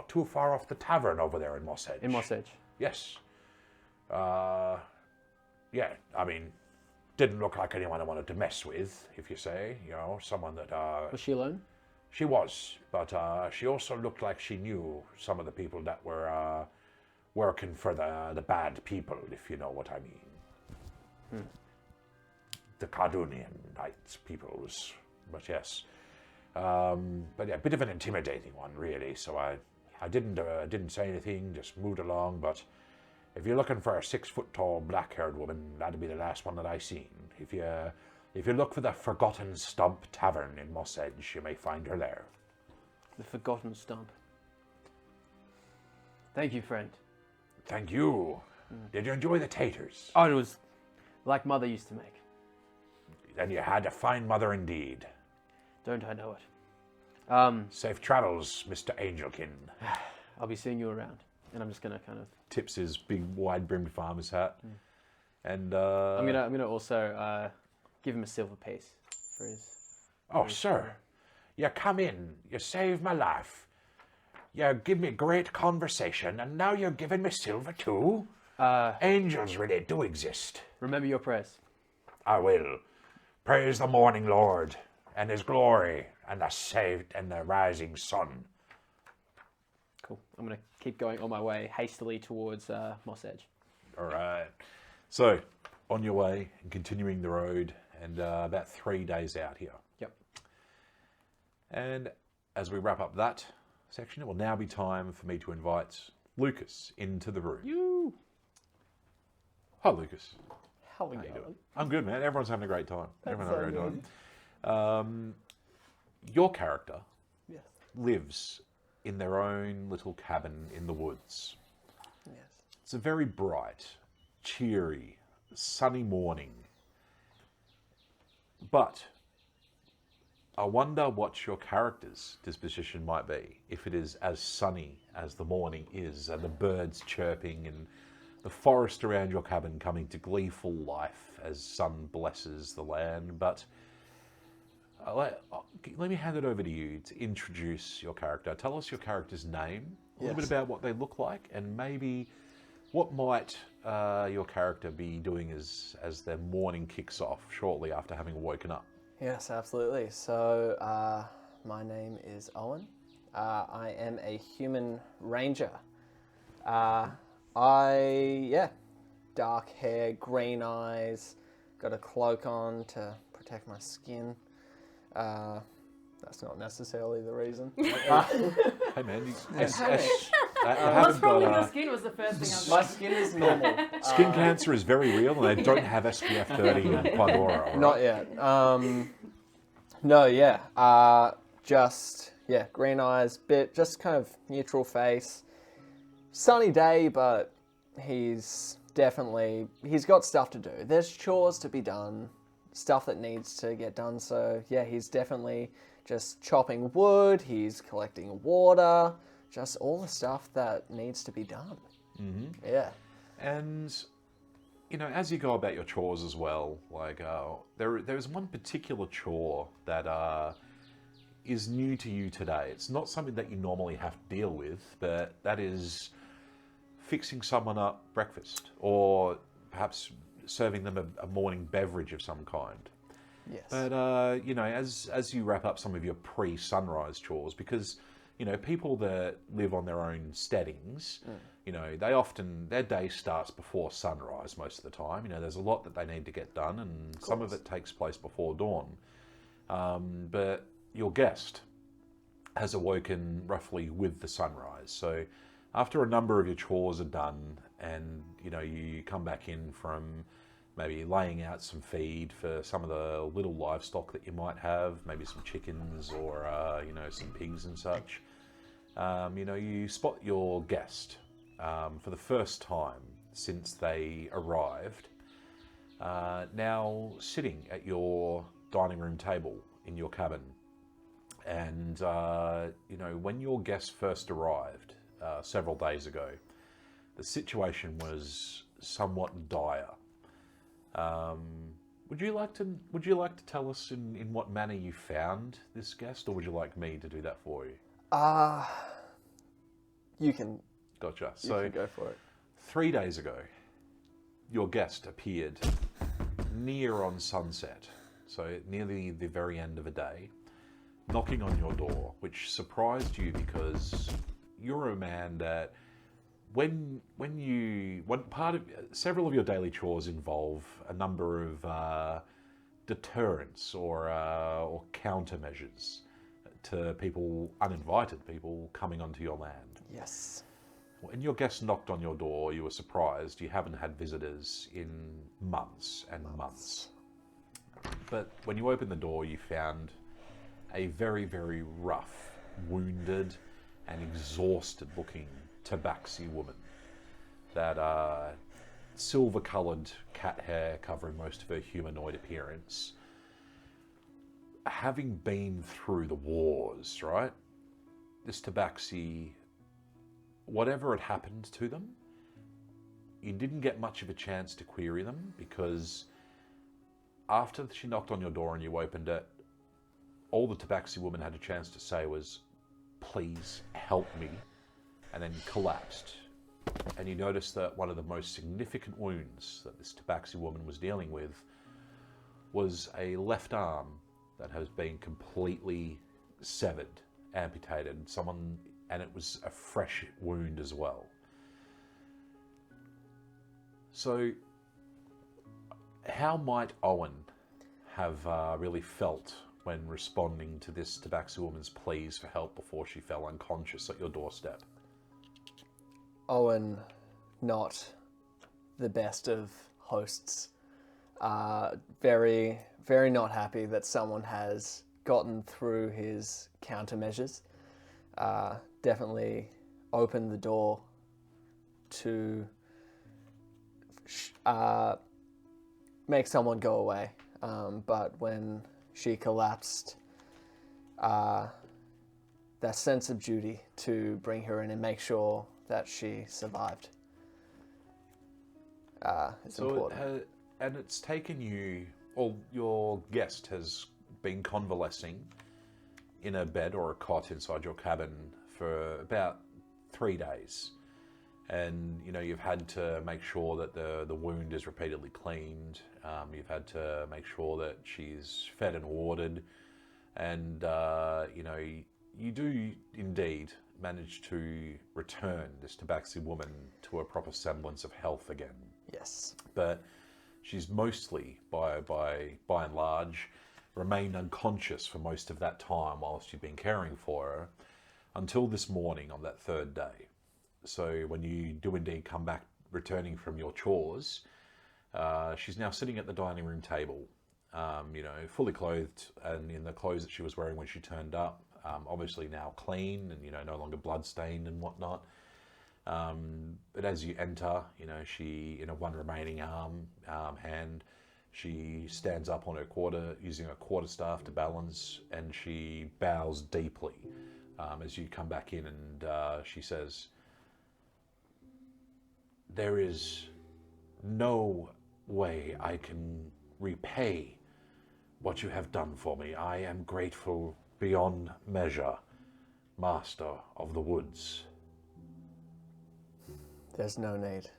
too far off the tavern over there in Moss Edge. In Moss Edge. Yes. Yeah, I mean, didn't look like anyone I wanted to mess with, if you say. You know, someone that... Was she alone? She was, but she also looked like she knew some of the people that were working for the bad people, if you know what I mean. The Cardunian Knights peoples, but yes. But yeah, a bit of an intimidating one, really. So I didn't say anything, just moved along. But if you're looking for a 6-foot-tall, black-haired woman, that'd be the last one that I seen. If you look for the Forgotten Stump Tavern in Moss Edge, you may find her there. The Forgotten Stump. Thank you, friend. Thank you. Did you enjoy the taters? Oh, it was like Mother used to make. Then you had a fine mother indeed. Don't I know it? Safe travels, Mr. Angelkin. I'll be seeing you around. And I'm just going to kind of... Tips his big, wide-brimmed farmer's hat. And I'm gonna also give him a silver piece for his... Oh, sir. You come in. You saved my life. You give me great conversation, and now you're giving me silver too? Angels really do exist. Remember your prayers. I will. Praise the morning Lord, and his glory, and the rising sun. Cool. I'm gonna keep going on my way hastily towards Moss Edge. all right. So, on your way and continuing the road, and about 3 days out here. Yep. And as we wrap up that section, it will now be time for me to invite Lucas into the room. You. Hi, Lucas. How are you How you doing? doing? I'm good, man. Everyone's having a great time. Everyone's having a so great time. Your character Yes. lives in their own little cabin in the woods. Yes. It's a very bright, cheery, sunny morning. But I wonder what your character's disposition might be if it is as sunny as the morning is, and the birds chirping and the forest around your cabin coming to gleeful life as sun blesses the land. But let me hand it over to you to introduce your character. Tell us your character's name, a little bit Yes. about what they look like, and maybe what might your character be doing as their morning kicks off shortly after having woken up. Yes, absolutely. So, my name is Owen. I am a human ranger. Dark hair, green eyes, got a cloak on to protect my skin. That's not necessarily the reason. Hey man, I What's haven't wrong with got your skin was the first thing I was My skin is normal. skin cancer is very real, and they don't have SPF 30 in Qua Dora. All right? Not yet. Green eyes, just kind of neutral face. Sunny day, but he's got stuff to do. There's chores to be done, stuff that needs to get done. So yeah, he's definitely just chopping wood, he's collecting water, just all the stuff that needs to be done. Mm-hmm. Yeah. And you know, as you go about your chores as well, like there's one particular chore that is new to you today. It's not something that you normally have to deal with, but that is fixing someone up breakfast, or perhaps serving them a morning beverage of some kind. Yes. But you know, as you wrap up some of your pre-sunrise chores, because you know, people that live on their own steadings, you know, their day starts before sunrise most of the time. You know, there's a lot that they need to get done, and some of it takes place before dawn. But your guest has awoken roughly with the sunrise. So after a number of your chores are done, and you know, you come back in from maybe laying out some feed for some of the little livestock that you might have, maybe some chickens or you know, some pigs and such. You know, you spot your guest for the first time since they arrived, now sitting at your dining room table in your cabin. And you know, when your guest first arrived several days ago, the situation was somewhat dire. Would you like to tell us in what manner you found this guest, or would you like me to do that for you? You can Gotcha. you So can go for it. 3 days ago, your guest appeared near on sunset, so near the very end of a day, knocking on your door, which surprised you because you're a man that several of your daily chores involve a number of deterrents or countermeasures to people, uninvited people coming onto your land. Yes. When your guest knocked on your door, you were surprised. You haven't had visitors in months and months. But when you opened the door, you found a very, very rough, wounded, and exhausted-looking tabaxi woman. That silver-coloured cat hair covering most of her humanoid appearance. Having been through the wars, right? This tabaxi, whatever had happened to them, you didn't get much of a chance to query them because after she knocked on your door and you opened it, all the tabaxi woman had a chance to say was, "Please help me," and then collapsed. And you noticed that one of the most significant wounds that this tabaxi woman was dealing with was a left arm that has been completely severed, amputated. And it was a fresh wound as well. So, how might Owen have really felt when responding to this tabaxi woman's pleas for help before she fell unconscious at your doorstep? Owen, not the best of hosts. Very, very not happy that someone has gotten through his countermeasures. Definitely opened the door to make someone go away. But when she collapsed, that sense of duty to bring her in and make sure that she survived is important. And it's taken you, or your guest has been convalescing in a bed or a cot inside your cabin for about 3 days. And, you've had to make sure that the wound is repeatedly cleaned. You've had to make sure that she's fed and watered. And, you do indeed manage to return this tabaxi woman to a proper semblance of health again. Yes. But she's mostly, by and large, remained unconscious for most of that time whilst you've been caring for her, until this morning on that third day. So when you do indeed come back returning from your chores, she's now sitting at the dining room table, fully clothed and in the clothes that she was wearing when she turned up, obviously now clean and, no longer bloodstained and whatnot. But as you enter, she, in a one remaining hand, she stands up on her using a quarterstaff to balance, and she bows deeply as you come back in, and she says, "There is no way I can repay what you have done for me. I am grateful beyond measure, Master of the Woods." There's no need.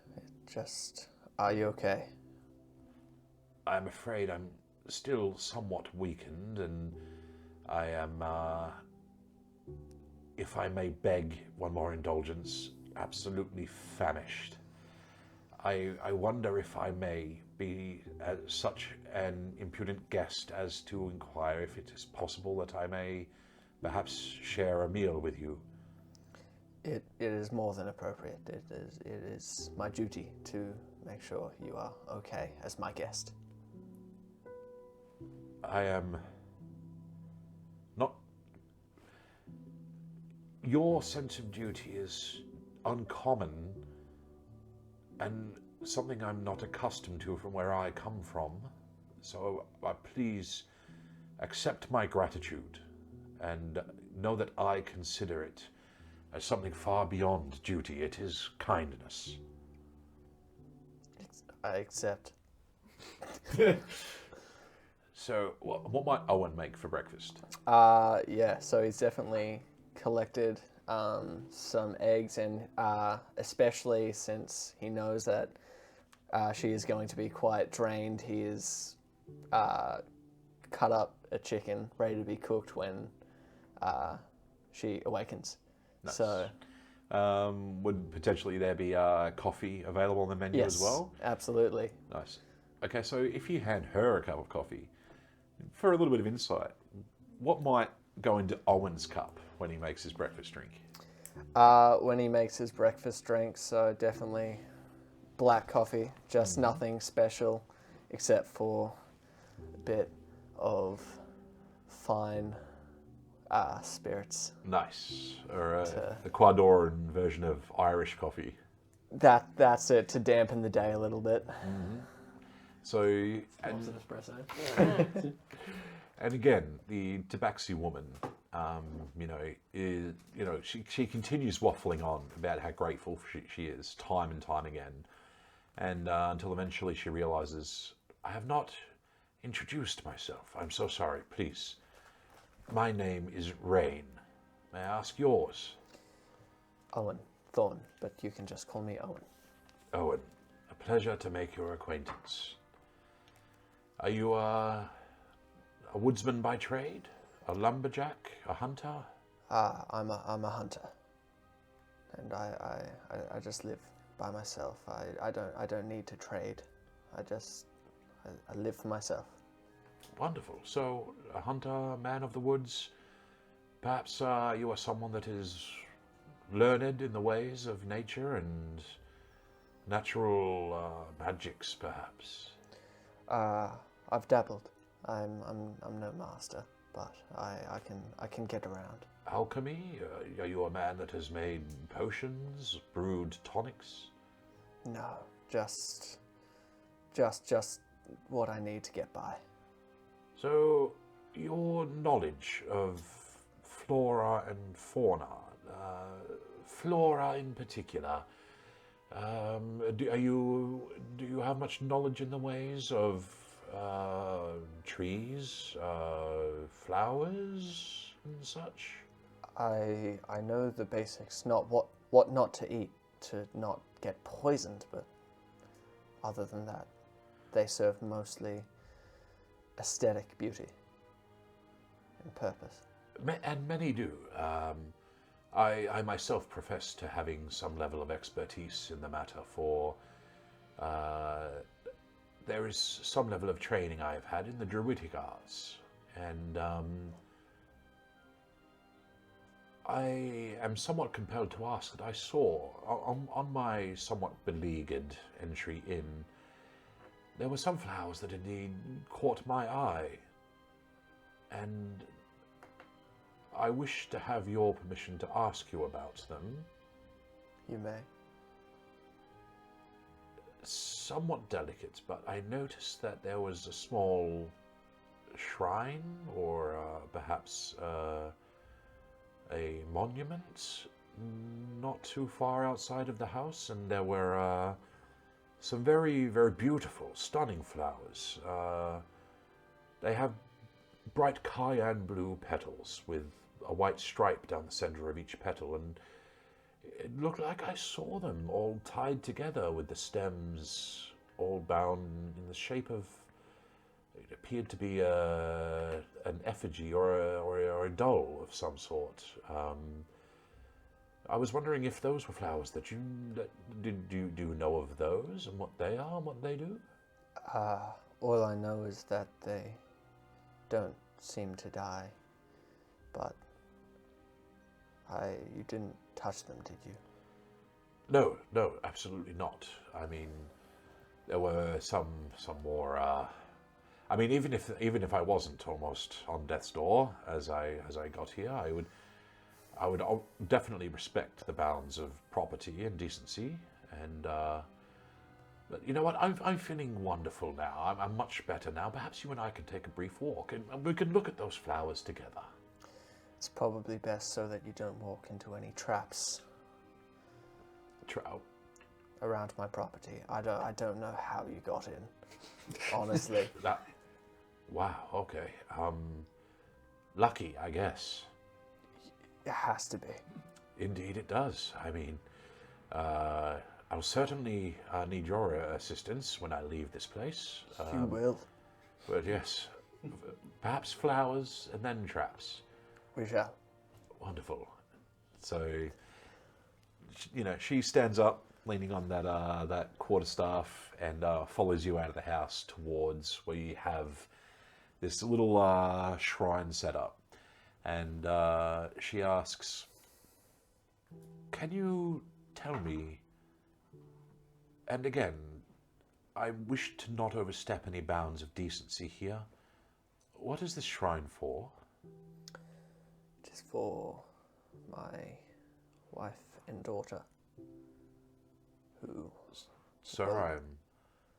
Are you okay? I'm afraid I'm still somewhat weakened, and I am, if I may beg one more indulgence, absolutely famished. I wonder if I may be such an impudent guest as to inquire if it is possible that I may perhaps share a meal with you. It is more than appropriate. It is my duty to make sure you are okay as my guest. I am not... Your sense of duty is uncommon and something I'm not accustomed to from where I come from. So please accept my gratitude and know that I consider it as something far beyond duty. It is kindness. I accept. So, what might Owen make for breakfast? So he's definitely collected some eggs, and especially since he knows that She is going to be quite drained. He is cut up a chicken ready to be cooked when she awakens. Nice. So Would potentially there be coffee available on the menu yes, as well? absolutely. Nice. Okay, so if you hand her a cup of coffee, for a little bit of insight, what might go into Owen's cup when he makes his breakfast drink? When he makes his breakfast drink, so definitely black coffee, just nothing special except for a bit of fine spirits. Nice. Or the Qua Doran version of Irish coffee. That's it, to dampen the day a little bit. So, An espresso. and again, the Tabaxi woman, she continues waffling on about how grateful she is time and time again, and until eventually she realizes, I have not introduced myself. I'm so sorry. Please, my name is Rain. May I ask yours? Owen Thorne, but you can just call me Owen. Owen, a pleasure to make your acquaintance. Are you a woodsman by trade? A lumberjack? A hunter? I'm a hunter, and I just live by myself. I don't need to trade. I live for myself. Wonderful. So, a hunter, man of the woods. Perhaps you are someone that is learned in the ways of nature and natural magics, perhaps. I've dabbled. I'm no master, but I can get around. Alchemy? Are you a man that has made potions, brewed tonics? No, just what I need to get by. So, your knowledge of flora and fauna, flora in particular, do you have much knowledge in the ways of trees, flowers, and such? I know the basics, not what not to eat to not get poisoned, but other than that, they serve mostly aesthetic beauty and purpose. And many do. I myself profess to having some level of expertise in the matter, for there is some level of training I have had in the druidic arts, and I am somewhat compelled to ask that I saw, on my somewhat beleaguered entry in, there were some flowers that indeed caught my eye, and I wish to have your permission to ask you about them. You may. Somewhat delicate, but I noticed that there was a small shrine, or perhaps a monument not too far outside of the house, and there were some very, very beautiful, stunning flowers. They have bright cayenne blue petals with a white stripe down the center of each petal, and it looked like I saw them all tied together with the stems all bound in the shape of, it appeared to be an effigy or a doll of some sort. I was wondering if those were flowers do you know of those and what they are and what they do? All I know is that they don't seem to die, but you didn't touch them, did you? No, absolutely not. I mean, there were some more. I mean, even if I wasn't almost on death's door as I got here, I would definitely respect the bounds of property and decency. And but you know what? I'm feeling wonderful now. I'm much better now. Perhaps you and I can take a brief walk and we can look at those flowers together. It's probably best so that you don't walk into any traps around my property. I don't know how you got in, honestly. Wow, okay. Lucky, I guess. It has to be. Indeed it does. I mean, I'll certainly need your assistance when I leave this place. You will. But yes, perhaps flowers and then traps. We shall. Wonderful. So, she stands up, leaning on that quarterstaff, and follows you out of the house towards where you have this little shrine set up. And she asks, "Can you tell me?" And again, I wish to not overstep any bounds of decency here. What is this shrine for? It is for my wife and daughter. Who? Sir, I'm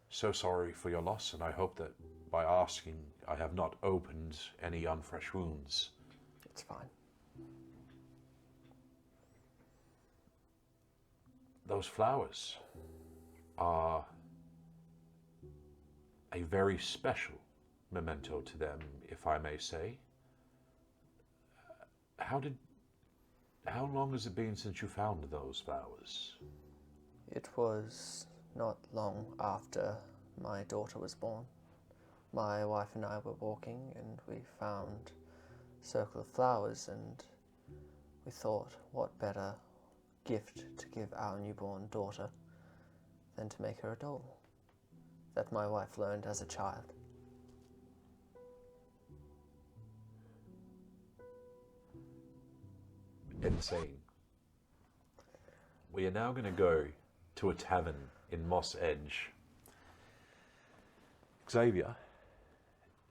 so sorry for your loss, and I hope that by asking, I have not opened any unfresh wounds. It's fine. Those flowers are a very special memento to them, if I may say. How long has it been since you found those flowers? It was not long after my daughter was born. My wife and I were walking and we found a circle of flowers, and we thought, what better gift to give our newborn daughter than to make her a doll that my wife learned as a child. Insane. We are now going to go to a tavern in Moss Edge. Xavier,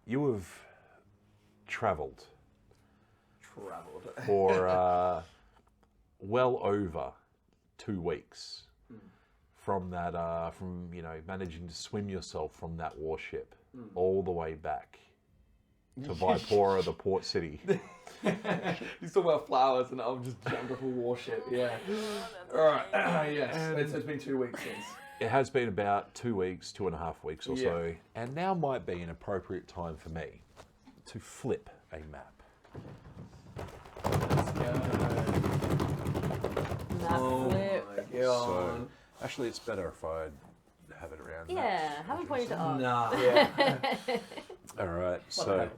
you have travelled for well over 2 weeks from that, managing to swim yourself from that warship all the way back to Vipora, the port city. He's talking about flowers, and I've just jumped off a warship. Yeah. All right. Yes. It's been 2 weeks since. It has been about 2 weeks, 2.5 weeks or Yeah. so, and now might be an appropriate time for me to flip a map. Oh Flip. my god. So, actually, it's better if I have it around. Yeah, have a pointer to us. Nah. Yeah. All right. So,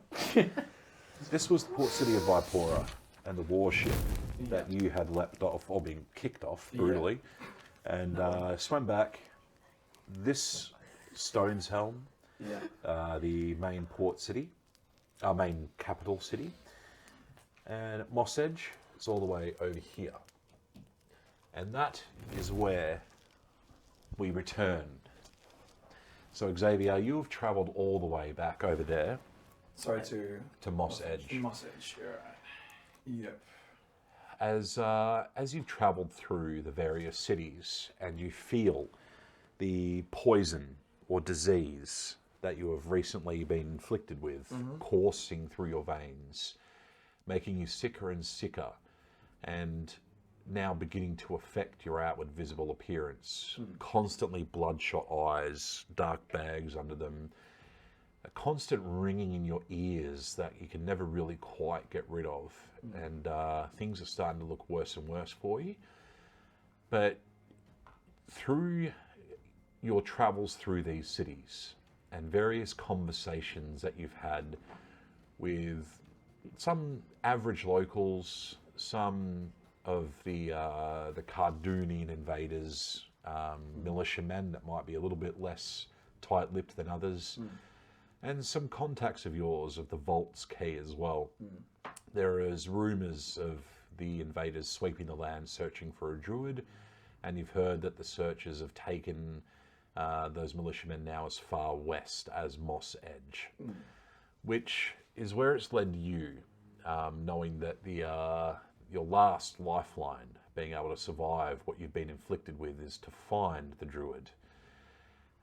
this was the port city of Vipora, and the warship that you had leapt off, or been kicked off brutally, and swam back. This Stone's Helm, the main port city, our main capital city, and Moss Edge is all the way over here. And that is where we return. So Xavier, you've travelled all the way back over there Sorry to Moss Edge. Moss Edge. Right. Yep. As you've travelled through the various cities and you feel the poison or disease that you have recently been inflicted with coursing through your veins, making you sicker and sicker, and now beginning to affect your outward visible appearance. Constantly bloodshot eyes, dark bags under them, a constant ringing in your ears that you can never really quite get rid of, and things are starting to look worse and worse for you. But through your travels through these cities and various conversations that you've had with some average locals, some of the Cardoonian invaders, militiamen that might be a little bit less tight-lipped than others, and some contacts of yours of the Vault's key as well. There is rumours of the invaders sweeping the land searching for a druid, and you've heard that the searchers have taken those militiamen now as far west as Moss Edge, which is where it's led you, knowing that your last lifeline, being able to survive what you've been inflicted with, is to find the druid.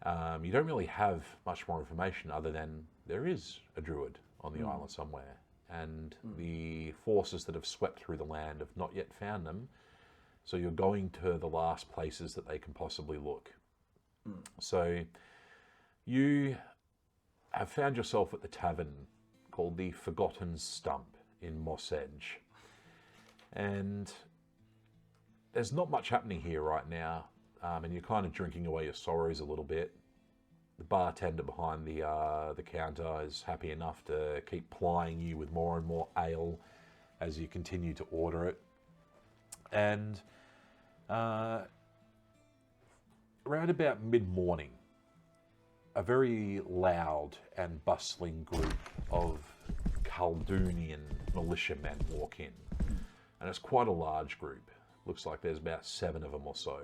You don't really have much more information other than there is a druid on the island somewhere, and the forces that have swept through the land have not yet found them, so you're going to the last places that they can possibly look. So you have found yourself at the tavern called the Forgotten Stump in Moss Edge, and there's not much happening here right now. and you're kind of drinking away your sorrows a little bit. The bartender behind the counter is happy enough to keep plying you with more and more ale as you continue to order it. And around about mid-morning, a very loud and bustling group of Khaldunian militiamen walk in. And it's quite a large group. Looks like there's about 7 of them or so.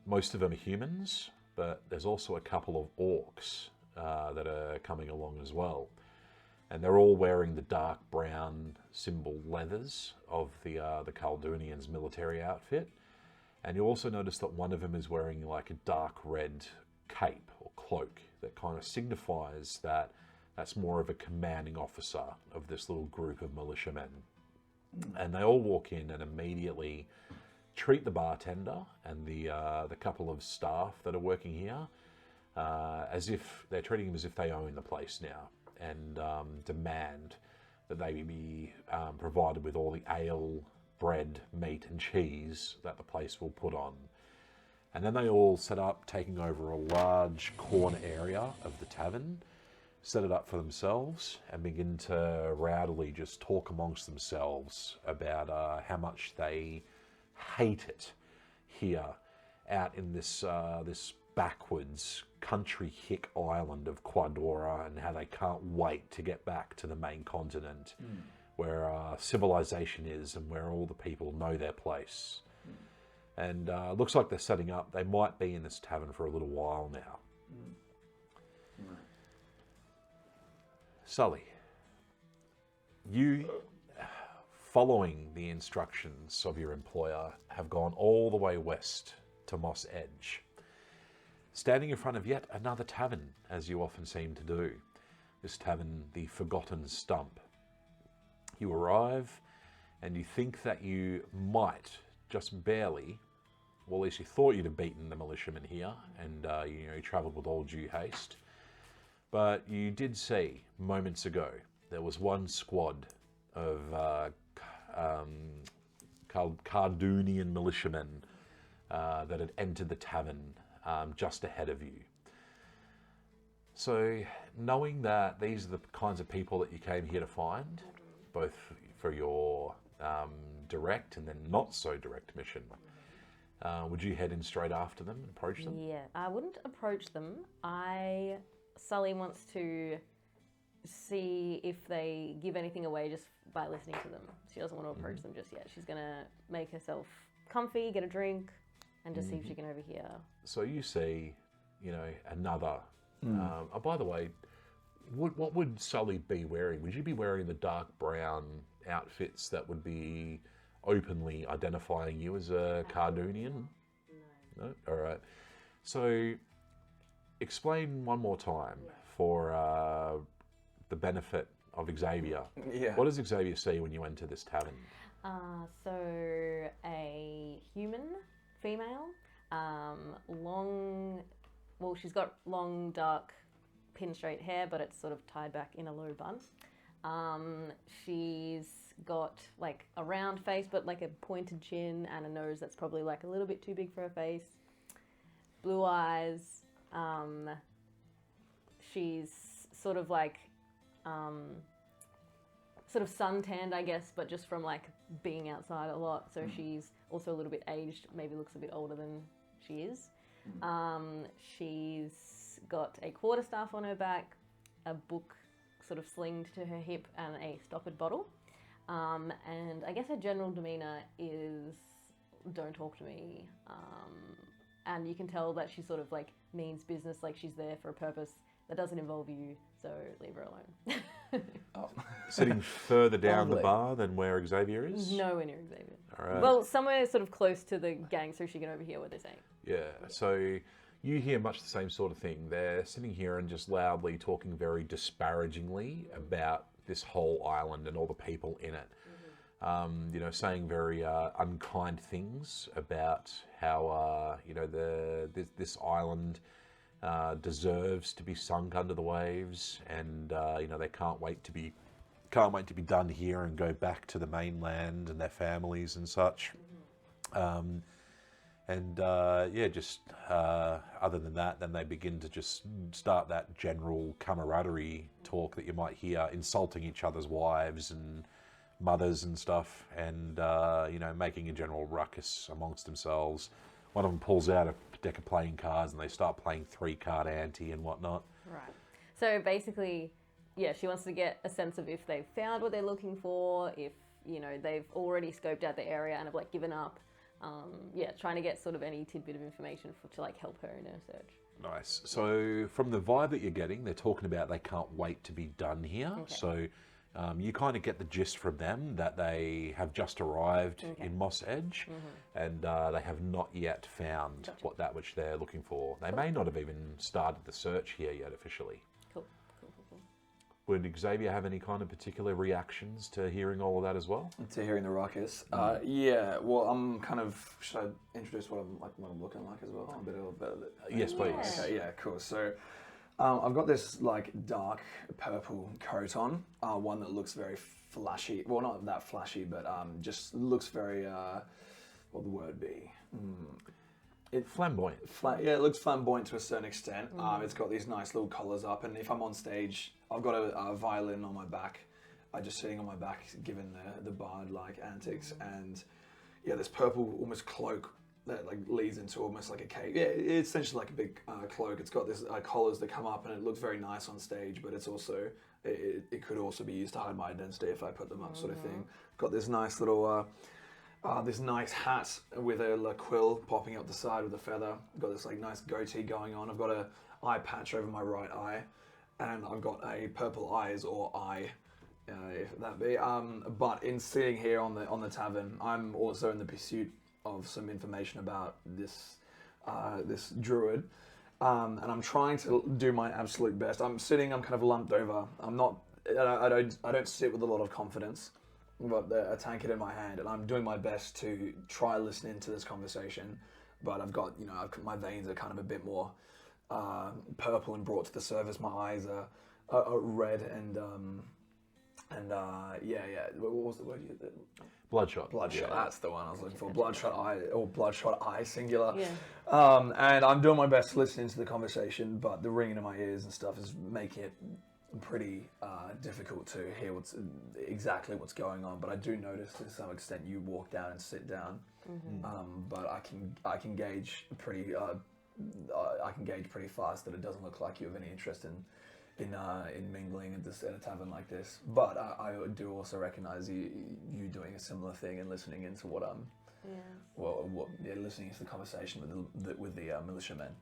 Most of them are humans, but there's also a couple of orcs that are coming along as well. And they're all wearing the dark brown symbol leathers of the Khaldunians' military outfit. And you also notice that one of them is wearing like a dark red cape or cloak that kind of signifies that that's more of a commanding officer of this little group of militiamen. And they all walk in and immediately treat the bartender and the couple of staff that are working here as if they're treating them as if they own the place now, and demand that they be provided with all the ale, bread, meat and cheese that the place will put on. And then they all set up, taking over a large corner area of the tavern, set it up for themselves, and begin to rowdily just talk amongst themselves about how much they hate it here out in this backwards country hick island of Qua Dora, and how they can't wait to get back to the main continent where civilization is and where all the people know their place. And looks like they're setting up. They might be in this tavern for a little while now. Sully, you, following the instructions of your employer, have gone all the way west to Moss Edge, standing in front of yet another tavern, as you often seem to do. This tavern, the Forgotten Stump. You arrive, and you think that you might, just barely, well, at least you thought you'd have beaten the militiamen here, and you travelled with all due haste. But you did see, moments ago, there was one squad of Khaldunian militiamen that had entered the tavern just ahead of you. So, knowing that these are the kinds of people that you came here to find, both for your direct and then not so direct mission, would you head in straight after them and approach them? Yeah, I wouldn't approach them. Sully wants to see if they give anything away just by listening to them. She doesn't want to approach them just yet. She's going to make herself comfy, get a drink, and just see if she can overhear. So you see, another... oh, by the way, what would Sully be wearing? Would you be wearing the dark brown outfits that would be openly identifying you as a Khaldunian? No? All right. So explain one more time for the benefit of Xavier. Yeah. What does Xavier see when you enter this tavern? So a human female, she's got long, dark, pin straight hair, but it's sort of tied back in a low bun. She's got like a round face, but like a pointed chin, and a nose that's probably like a little bit too big for her face. Blue eyes. She's sort of like, sort of suntanned, I guess, but just from like being outside a lot. So she's also a little bit aged, maybe looks a bit older than she is. She's got a quarterstaff on her back, a book sort of slinged to her hip, and a stoppered bottle. And I guess her general demeanour is, don't talk to me. And you can tell that she sort of like means business, like she's there for a purpose that doesn't involve you, so leave her alone. Sitting further down the bar than where Xavier is? Nowhere near Xavier. All right. Well, somewhere sort of close to the gang so she can overhear what they're saying. Yeah, so you hear much the same sort of thing. They're sitting here and just loudly talking very disparagingly about this whole island and all the people in it. Saying very unkind things about how this island deserves to be sunk under the waves, and they can't wait to be done here and go back to the mainland and their families and such. And just other than that, then they begin to just start that general camaraderie talk that you might hear, insulting each other's wives and mothers and stuff, and making a general ruckus amongst themselves. One of them pulls out a deck of playing cards and they start playing 3-card ante and whatnot. Right. So basically, yeah, she wants to get a sense of if they've found what they're looking for, if they've already scoped out the area and have like given up. Trying to get sort of any tidbit of information to like help her in her search. Nice. So from the vibe that you're getting, they're talking about they can't wait to be done here. Okay. So you kind of get the gist from them that they have just arrived in Moss Edge, and they have not yet found which they're looking for. They may not have even started the search here yet officially. Cool. Would Xavier have any kind of particular reactions to hearing all of that as well? To hearing the ruckus. Yeah, well, I'm kind of... Should I introduce what I'm looking like as well? A bit of Yes, please. Okay, yeah, cool. So I've got this like dark purple coat on, one that looks very flashy. Well, not that flashy, but just looks very... what would the word be? Flamboyant. It looks flamboyant to a certain extent. It's got these nice little collars up, and if I'm on stage, I've got a violin on my back. I'm just sitting on my back, given the bard-like antics, and yeah, this purple almost cloak that like leads into almost like a cape. Yeah, it's essentially like a big cloak. It's got this collars that come up, and it looks very nice on stage, but it's also it could also be used to hide my identity if I put them up, sort of thing. Got this nice little. This nice hat with a quill popping up the side with a feather. Got this like nice goatee going on. I've got a eye patch over my right eye, and I've got a purple eyes or eye, if that be. But in sitting here on the tavern, I'm also in the pursuit of some information about this this druid, and I'm trying to do my absolute best. I'm kind of lumped over. I don't sit with a lot of confidence. I've got a tankard in my hand, and I'm doing my best to try listening to this conversation. But I've got, my veins are kind of a bit more purple and brought to the surface. My eyes are red and What was the word you used? Bloodshot. Bloodshot. Yeah. That's the one I was looking for. Bloodshot eye or bloodshot eye singular. Yeah. And I'm doing my best listening to the conversation, but the ringing in my ears and stuff is making it pretty difficult to hear exactly what's going on. But I do notice to some extent you walk down and sit down. But I can gauge pretty fast that it doesn't look like you have any interest in mingling at a tavern like this. But I do also recognise you doing a similar thing and listening into what listening to the conversation with the militiamen.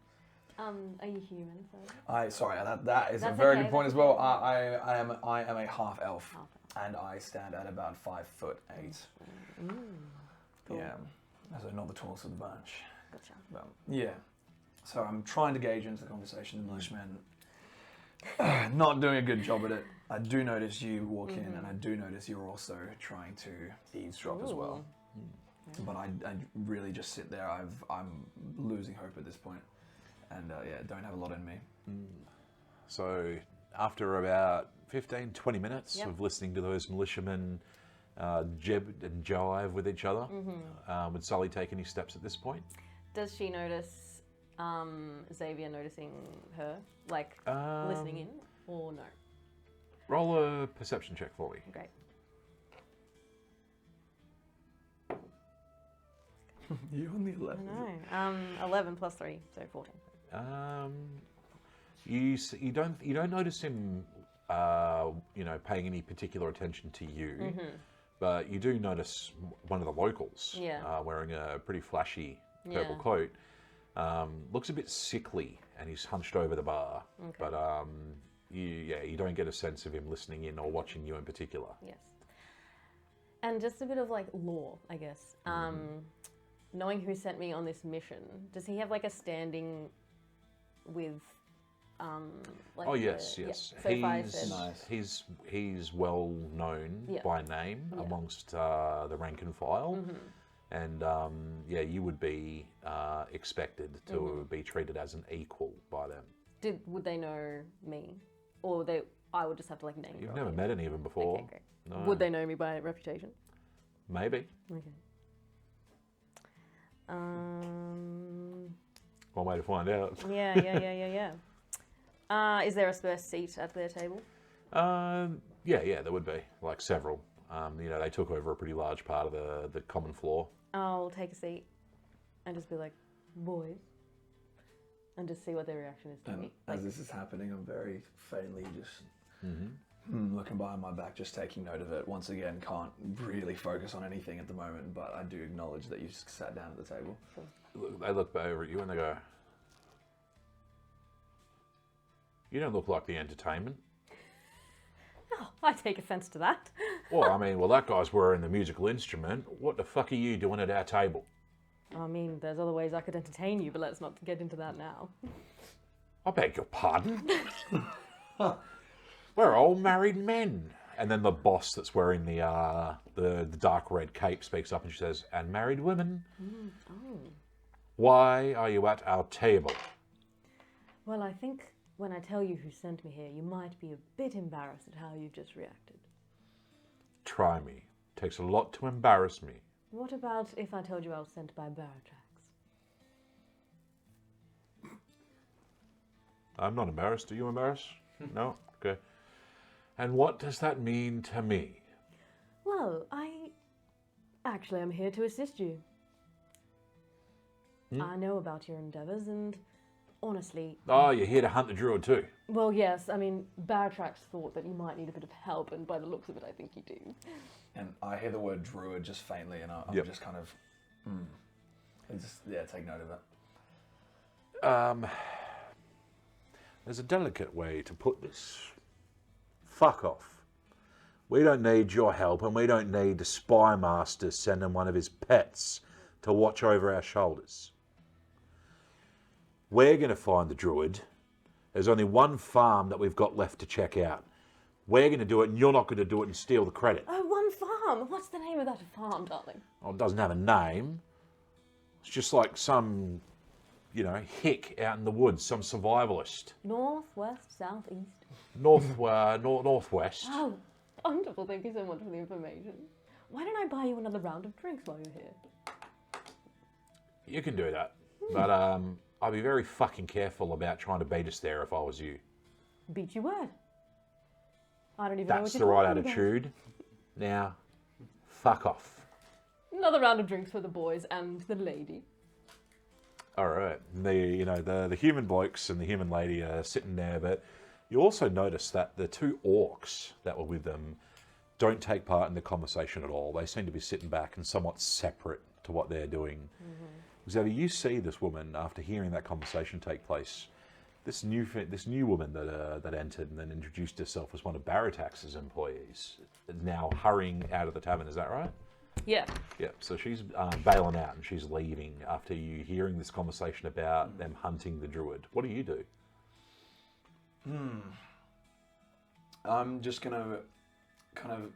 Are you human? Sorry, that is That's a very okay, good point that's as well. okay. I am a half elf, Half and I stand at about 5'8". Cool. Yeah, so not the tallest of the bunch. Gotcha. But, yeah, so I'm trying to gauge into the conversation. The militiamen not doing a good job at it. I do notice you walk in, and I do notice you're also trying to eavesdrop as well. But I really just sit there. I'm losing hope at this point. And don't have a lot in me. So after about 15, 20 minutes of listening to those militiamen jib and jive with each other, would Sully take any steps at this point? Does she notice Xavier noticing her, like listening in, or no? Roll a perception check for me. Great. You on the 11? No. 11 plus 3, so 14. You don't notice him, paying any particular attention to you, but you do notice one of the locals wearing a pretty flashy purple coat. Looks a bit sickly, and he's hunched over the bar. Okay. But you don't get a sense of him listening in or watching you in particular. Yes. And just a bit of like lore, I guess. Knowing who sent me on this mission, does he have like a standing with Oh yes. So if I said, Nice. He's well known by name amongst the rank and file, and you would be expected to be treated as an equal by them. would they know me, or I would just have to like name. You've drop never you? met any of them before. Okay, great. No. Would they know me by reputation? Maybe. Okay. One way to find out. Yeah. Is there a spare seat at their table? Yeah, there would be, like several. They took over a pretty large part of the common floor. I'll take a seat and just be like, boys, and just see what their reaction is to me. As this is happening, I'm very faintly just looking behind my back, just taking note of it. Once again, can't really focus on anything at the moment, but I do acknowledge that you just sat down at the table. They look over at you and they go, "You don't look like the entertainment." Oh, I take offence to that. Well, that guy's wearing the musical instrument. What the fuck are you doing at our table? I mean, there's other ways I could entertain you, but let's not get into that now. I beg your pardon? We're all married men. And then the boss that's wearing the dark red cape speaks up and she says, "And married women. Why are you at our table?" Well, I think when I tell you who sent me here, you might be a bit embarrassed at how you've just reacted. Try me. Takes a lot to embarrass me. What about if I told you I was sent by Baratrax? I'm not embarrassed. Are you embarrassed? No? Okay. And what does that mean to me? Well, Actually, I'm here to assist you. I know about your endeavours and, honestly... Oh, you're here to hunt the druid too? Well, yes. I mean, Baratrax thought that you might need a bit of help, and by the looks of it, I think you do. And I hear the word druid just faintly, and I'm just kind of... take note of it. There's a delicate way to put this. Fuck off. We don't need your help, and we don't need the spy master sending one of his pets to watch over our shoulders. We're going to find the druid. There's only one farm that we've got left to check out. We're going to do it, and you're not going to do it and steal the credit. Oh, one farm! What's the name of that farm, darling? Oh, it doesn't have a name. It's just like some, hick out in the woods, some survivalist. North, west, south, east? Northwest. Oh, wonderful. Thank you so much for the information. Why don't I buy you another round of drinks while you're here? You can do that. But I'd be very fucking careful about trying to beat us there if I was you. Beat your word. I don't even know what That's you're the right talking about. attitude. Now, fuck off. Another round of drinks for the boys and the lady. All right. The human blokes and the human lady are sitting there, but you also notice that the two orcs that were with them don't take part in the conversation at all. They seem to be sitting back and somewhat separate to what they're doing. Xavier, you see this woman after hearing that conversation take place. This new woman that entered and then introduced herself as one of Baratrax's employees is now hurrying out of the tavern. Is that right? Yeah. Yeah. So she's bailing out and she's leaving after you hearing this conversation about them hunting the druid. What do you do? I'm just gonna kind of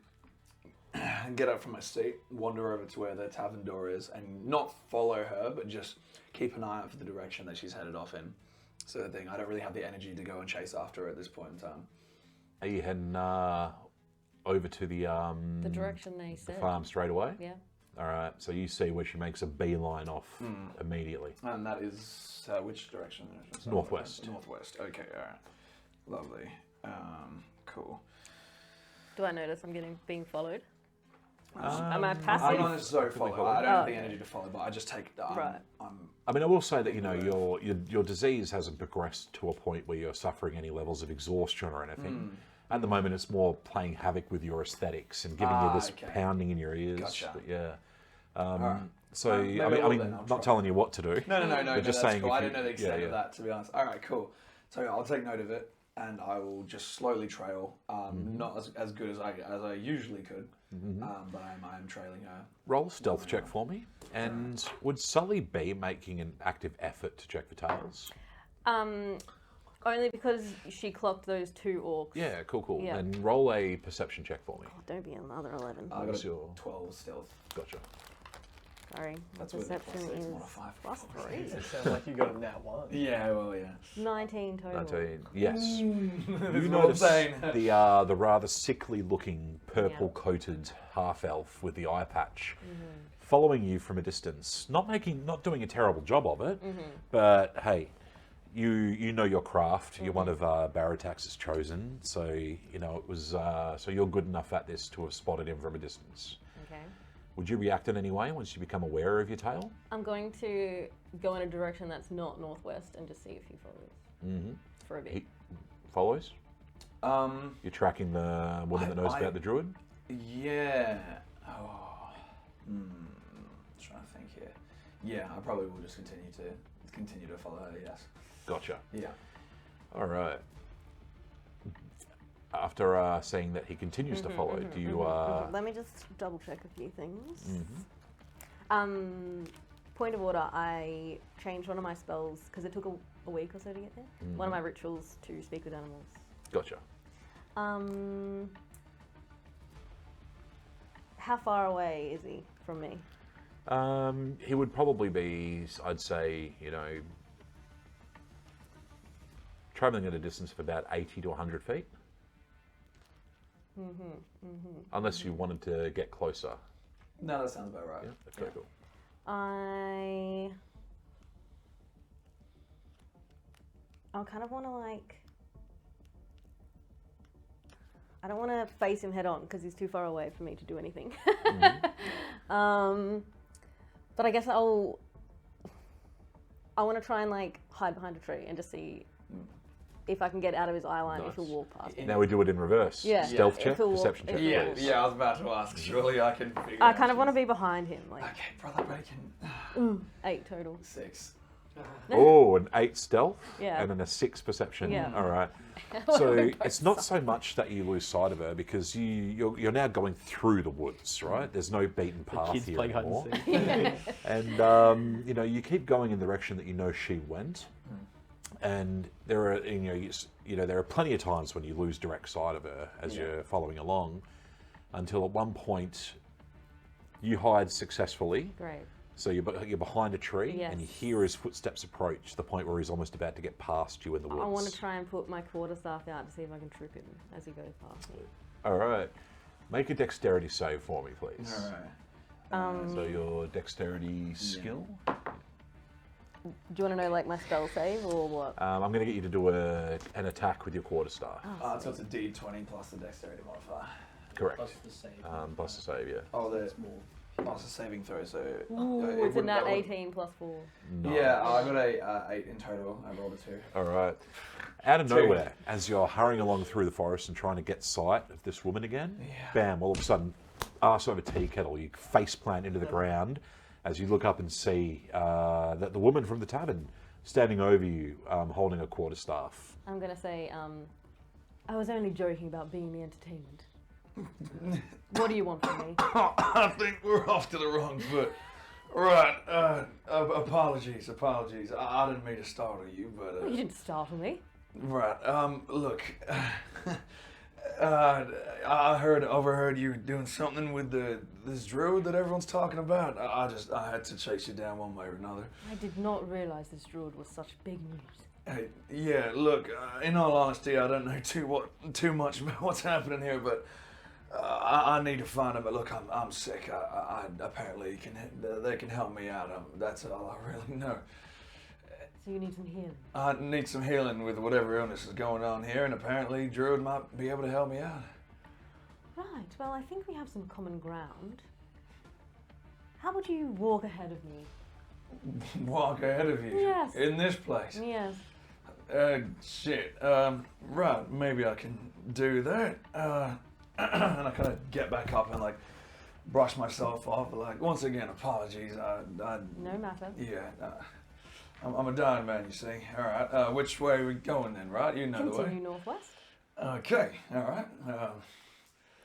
get up from my seat, wander over to where the tavern door is, and not follow her, but just keep an eye out for the direction that she's headed off in. Sort of thing. I don't really have the energy to go and chase after her at this point in time. Are you heading over to the direction they said. farm straight away? Yeah. All right. So you see where she makes a beeline off immediately. And that is which direction? Northwest. Northwest. Okay. All right. Lovely. Cool. Do I notice I'm being followed? Am I I'm passive? not necessarily follow. I don't have the energy to follow, but I just take. Right. I mean, I will say that your disease hasn't progressed to a point where you're suffering any levels of exhaustion or anything. At the moment, it's more playing havoc with your aesthetics and giving you this pounding in your ears. Gotcha. But yeah. Right. So Maybe I I'll mean, then, I'll not try. telling you what to do. No, But just that's saying. cool. If I didn't know the extent yeah. of that, to be honest. All right, cool. So yeah, I'll take note of it, and I will just slowly trail. Not as good as I usually could, but I am trailing her. Roll a stealth check for me. And would Sully be making an active effort to check for tails? Only because she clocked those two orcs. Yeah, cool. Yeah. And roll a perception check for me. Oh, don't be another 11. I got What's a your- 12 stealth. Gotcha. Sorry. That's my with a perception +6, is not a 5. +3. It sounds like you got a nat one. Yeah, well, yeah. 19 total. 19. Yes. This You is what I'm notice saying. the rather sickly-looking, purple-coated half-elf with the eye patch following you from a distance, not doing a terrible job of it, but hey, you know your craft. You're one of Baratax's chosen, so you know it was. So you're good enough at this to have spotted him from a distance. Okay. Would you react in any way once you become aware of your tail? I'm going to go in a direction that's not northwest and just see if he follows for a bit. He follows. You're tracking the woman that knows about the druid. Yeah. Trying to think here. Yeah, I probably will just continue to follow her. Yes. Gotcha. Yeah. All right. After saying that he continues to follow, do you? Let me just double check a few things. Point of order, I changed one of my spells because it took a week or so to get there. One of my rituals to speak with animals. Gotcha. How far away is he from me? He would probably be, I'd say, traveling at a distance of about 80 to 100 feet. Unless you wanted to get closer. No, that sounds about right. Yeah, okay, cool. I kind of want to I don't want to face him head on because he's too far away for me to do anything. But I guess I want to try and hide behind a tree and just see if I can get out of his eye line if he'll walk past me. Now we do it in reverse. Yeah. Stealth If check, he'll walk- perception check, if- please. I was about to ask. Surely I can figure I kind of want to be behind him. Okay, brother bacon. 8 total. 6. Oh, an 8 stealth, Yeah. and then a 6 perception. Yeah. All right. So it's not so much that you lose sight of her because you're now going through the woods, right? There's no beaten path Kids here playing hide anymore. and seek. And you keep going in the direction that you know she went. And there are there are plenty of times when you lose direct sight of her as you're following along, until at one point you hide successfully. Great. So you're behind a tree, Yes. and you hear his footsteps approach to the point where he's almost about to get past you in the woods. I want to try and put my quarterstaff out to see if I can trip him as he goes past. All right, make a dexterity save for me, please. All right. So your dexterity skill. Do you want to know my spell save or what? I'm going to get you to do an attack with your quarterstaff. So it's a D20 plus the dexterity modifier. Correct. Plus the save. Plus the save, yeah. Oh, It's more. it's a saving throw, so... Ooh, it's a nat 18 plus 4. Nice. Yeah, I got a 8 in total. I rolled a 2. All right. Out of nowhere, as you're hurrying along through the forest and trying to get sight of this woman again, bam, all of a sudden, arse over tea kettle, you face plant into the ground as you look up and see that the woman from the tavern standing over you, holding a quarterstaff. I'm going to say, I was only joking about being the entertainment. What do you want from me? I think we're off to the wrong foot. Right, apologies. I didn't mean to startle you, but... You didn't startle me. Right, look... I overheard you doing something with this druid that everyone's talking about. I had to chase you down one way or another. I did not realize this druid was such big news. Hey, yeah, look, in all honesty, I don't know too much about what's happening here, but I need to find him. But look, I'm sick. I apparently they can help me out. That's all I really know. So you need some healing. I need some healing with whatever illness is going on here, and apparently Druid might be able to help me out. Right, well, I think we have some common ground. How about you walk ahead of me? Walk ahead of you? Yes. In this place? Yes. Shit. Right, maybe I can do that. And I kind of get back up and brush myself off. Once again, apologies. No matter. Yeah. I'm a dying man, you see. All right. Which way are we going then, right? You know the way. Continue northwest. Okay. All right.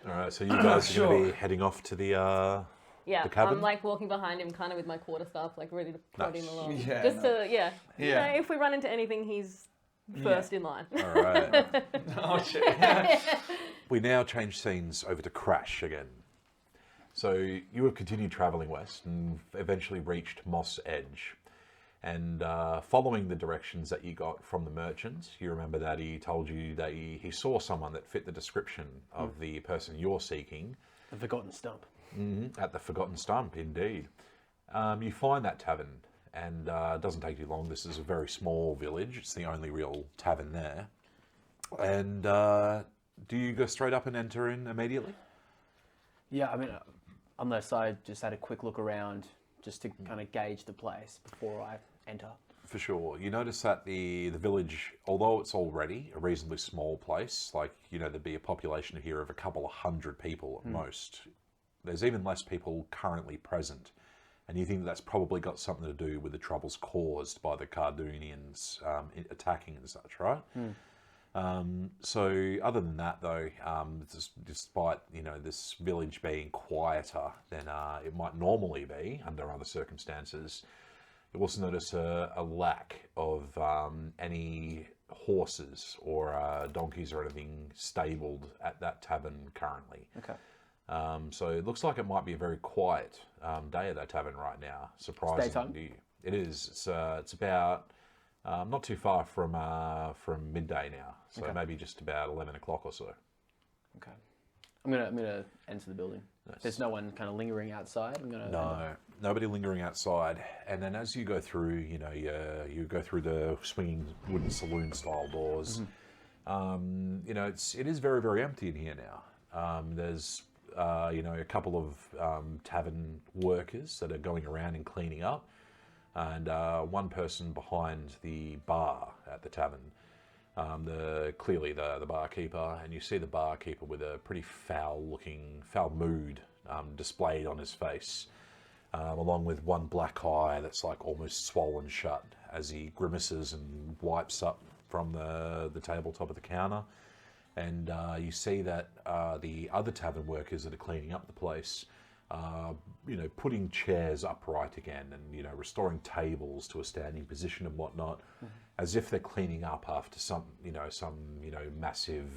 All right, so you guys are going to be heading off to the Yeah, the cabin? I'm walking behind him, kind of with my quarterstaff, ready to prod him Nice. along. Yeah, Just no. to, you Yeah. know, if we run into anything, he's first in line. All right. Oh shit. We now change scenes over to Crash again. So you have continued travelling west and eventually reached Moss Edge. And following the directions that you got from the merchant, you remember that he told you that he saw someone that fit the description of the person you're seeking. The Forgotten Stump. At the Forgotten Stump, indeed. You find that tavern, and it doesn't take you long. This is a very small village. It's the only real tavern there. And do you go straight up and enter in immediately? Yeah, I mean, unless I just had a quick look around just to kind of gauge the place before I enter. For sure. You notice that the village, although it's already a reasonably small place, like, you know, there'd be a population here of a couple of hundred people at most. There's even less people currently present. And you think that's probably got something to do with the troubles caused by the Cardoonians attacking and such, right? So other than that, though, despite, you know, this village being quieter than it might normally be under other circumstances, you also notice a lack of any horses or donkeys or anything stabled at that tavern currently. Okay. So it looks like it might be a very quiet day at that tavern right now. Surprising daytime? to you. It is. It's about not too far from midday now. So Okay. maybe just about 11 o'clock or so. Okay. I'm gonna enter the building. Nice. There's no one kind of lingering outside. I'm gonna. No, nobody lingering outside. And then as you go through, you know, you go through the swinging wooden saloon style doors. You know, it is very, very empty in here now. There's you know, a couple of tavern workers that are going around and cleaning up, and one person behind the bar at the tavern. Clearly the barkeeper, and you see the barkeeper with a pretty foul mood displayed on his face, along with one black eye that's like almost swollen shut as he grimaces and wipes up from the tabletop of the counter. And you see that the other tavern workers that are cleaning up the place, you know, putting chairs upright again, and, you know, restoring tables to a standing position and whatnot, as if they're cleaning up after some massive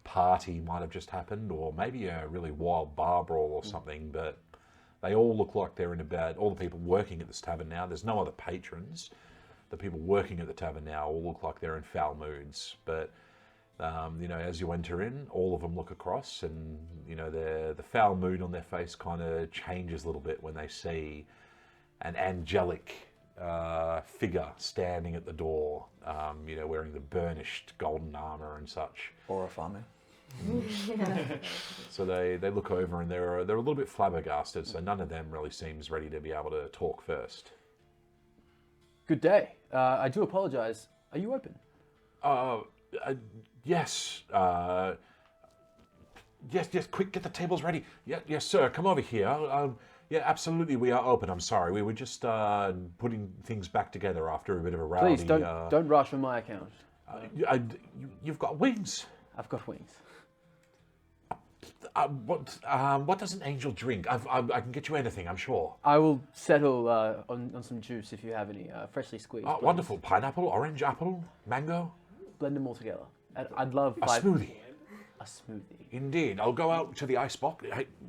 party might have just happened, or maybe a really wild bar brawl or something. But they all look like they're in a bad. All the people working at this tavern now. There's no other patrons. The people working at the tavern now all look like they're in foul moods. But you know, as you enter in, all of them look across, and, you know, the foul mood on their face kind of changes a little bit when they see an angelic figure standing at the door, you know, wearing the burnished golden armor and such. Horrifying. So they look over, and they're a little bit flabbergasted. So none of them really seems ready to be able to talk first. Good day. I do apologize. Are you open? Yes. Yes. Quick, get the tables ready. Yes, sir. Come over here. Yeah, absolutely. We are open. I'm sorry. We were just putting things back together after a bit of a rowdy. Please don't rush on my account. You've got wings. I've got wings. What does an angel drink? I can get you anything, I'm sure. I will settle on some juice if you have any freshly squeezed. Oh, please. wonderful. Pineapple, orange, apple, mango. Blend them all together. I'd love A smoothie. A smoothie. Indeed. I'll go out to the ice box.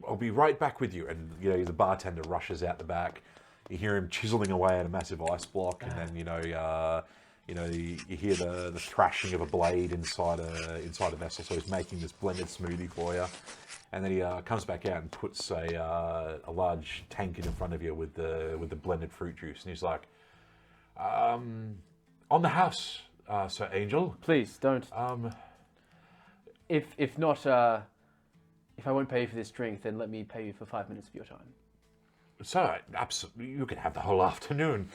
I'll be right back with you. And, you know, the bartender rushes out the back. You hear him chiseling away at a massive ice block, and then, you hear the thrashing of a blade inside a vessel. So he's making this blended smoothie for you, and then he comes back out and puts a large tankard in front of you with the blended fruit juice, and he's like, "On the house, Sir Angel." Please don't. If not, if I won't pay you for this drink, then let me pay you for 5 minutes of your time. Sir, absolutely, you can have the whole afternoon.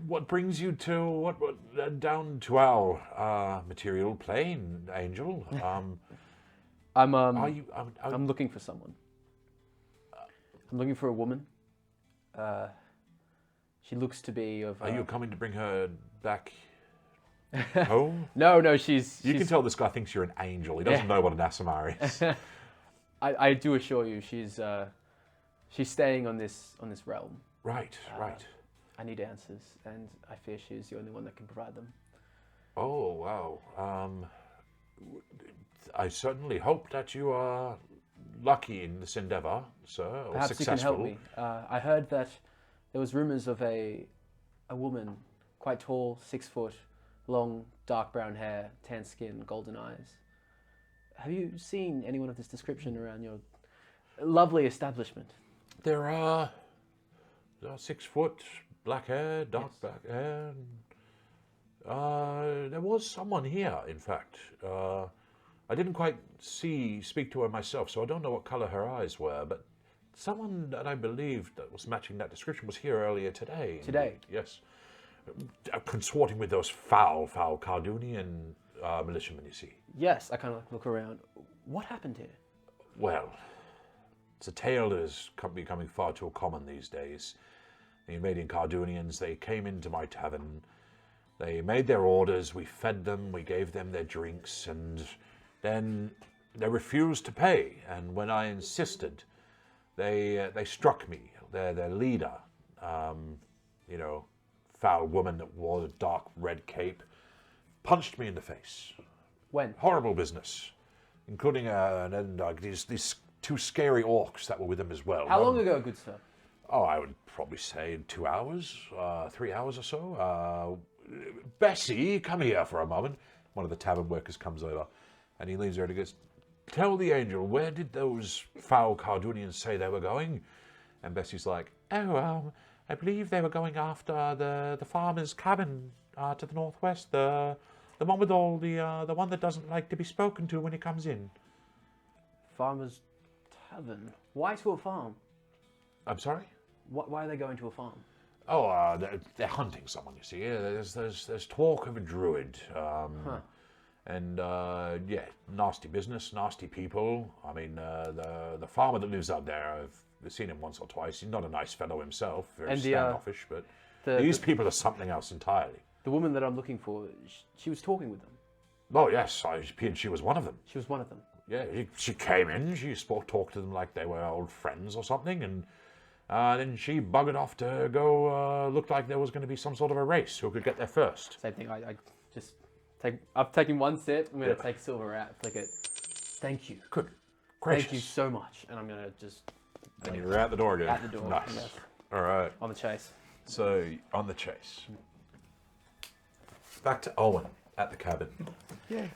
What brings you down to our material plane, Angel? I'm looking for someone. I'm looking for a woman. She looks to be of. Are you coming to bring her back home? No, she's. You can tell this guy thinks you're an angel. He doesn't know what an Asimar is. I do assure you, she's staying on this realm. Right. I need answers, and I fear she's the only one that can provide them. Oh, wow. I certainly hope that you are lucky in this endeavor, sir, or Perhaps successful. you can help me. I heard that there was rumors of a a woman, quite tall, 6 foot, long, dark brown hair, tan skin, golden eyes. Have you seen anyone of this description around your lovely establishment? There are 6 foot, black hair, dark black hair. There was someone here, in fact. I didn't quite speak to her myself, so I don't know what colour her eyes were, but someone that I believed that was matching that description was here earlier today. Today? Yes. Consorting with those foul Cardunian militiamen, you see. Yes, I kind of look around. What happened here? Well, it's a tale that is becoming far too common these days. The invading Cardunians, they came into my tavern, they made their orders, we fed them, we gave them their drinks, and then they refused to pay. And when I insisted, they struck me. Their leader, foul woman that wore a dark red cape, punched me in the face. When? Horrible business, including these 2 scary orcs that were with him as well. How long ago, good sir? Oh, I would probably say 2 hours, 3 hours or so. Bessie, come here for a moment. One of the tavern workers comes over, and he leans over and he goes, "Tell the angel, where did those foul Cardunians say they were going?" And Bessie's like, "Oh, I believe they were going after the farmer's cabin to the northwest, the one with all the one that doesn't like to be spoken to when he comes in." Farmer's tavern. Why to a farm? I'm sorry? Why are they going to a farm? Oh, they're hunting someone, you see. There's talk of a druid. And, nasty business, nasty people. I mean, the farmer that lives out there, I've seen him once or twice. He's not a nice fellow himself, very standoffish, but these people are something else entirely. The woman that I'm looking for, she was talking with them. Oh, yes, she was one of them. She was one of them. Yeah, she came in, she talked to them like they were old friends or something, and then she buggered off to go, looked like there was going to be some sort of a race, who could get there first. Same thing, I've taken one sip, I'm going to take silver out, flick it. Thank you. Good. Gracious. Thank you so much. And I'm going to just... And you're out the door again. Out the door. Nice. Yes. All right. On the chase. So, on the chase. Back to Owen at the cabin. Yeah.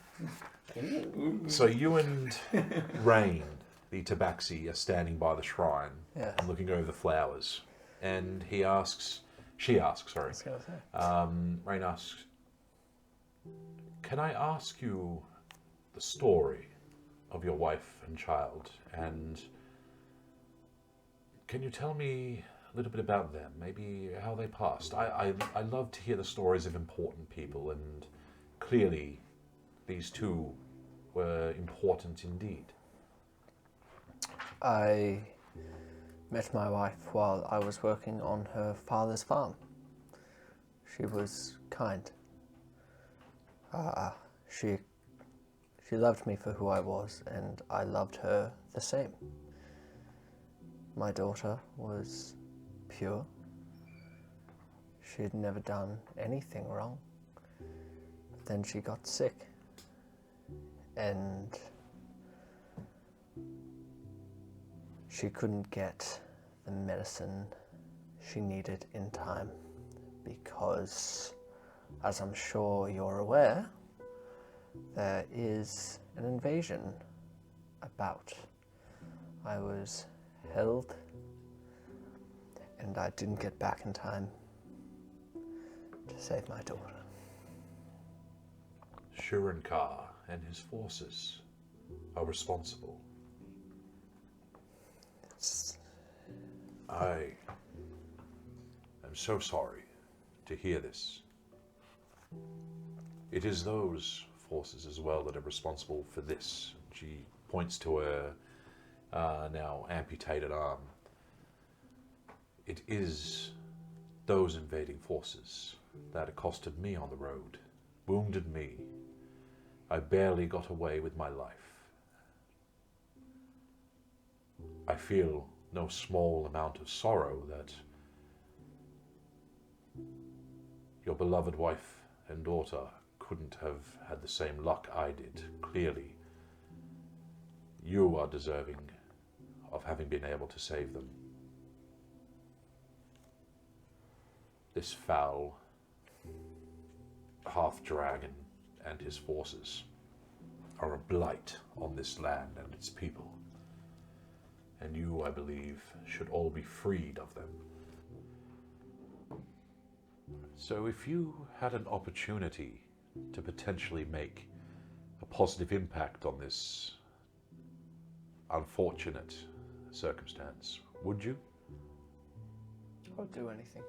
So you and Rain, the tabaxi, are standing by the shrine Yes. and looking over the flowers. And she asks, Rain asks, "Can I ask you the story of your wife and child? And can you tell me a little bit about them, maybe how they passed? I love to hear the stories of important people, and clearly these two were important indeed." I met my wife while I was working on her father's farm. She was kind. She loved me for who I was, and I loved her the same. My daughter was pure. She had never done anything wrong. But then she got sick, and she couldn't get the medicine she needed in time because, as I'm sure you're aware, there is an invasion about. I was held, and I didn't get back in time to save my daughter. Shurankar and his forces are responsible. I am so sorry to hear this. It is those forces as well that are responsible for this. She points to her now amputated arm. It is those invading forces that accosted me on the road, wounded me. I barely got away with my life. I feel no small amount of sorrow that your beloved wife and daughter couldn't have had the same luck I did. Clearly, you are deserving of having been able to save them. this foul half-dragon and his forces are a blight on this land and its people. And you, I believe, should all be freed of them. So if you had an opportunity to potentially make a positive impact on this unfortunate circumstance, would you? I'll do anything.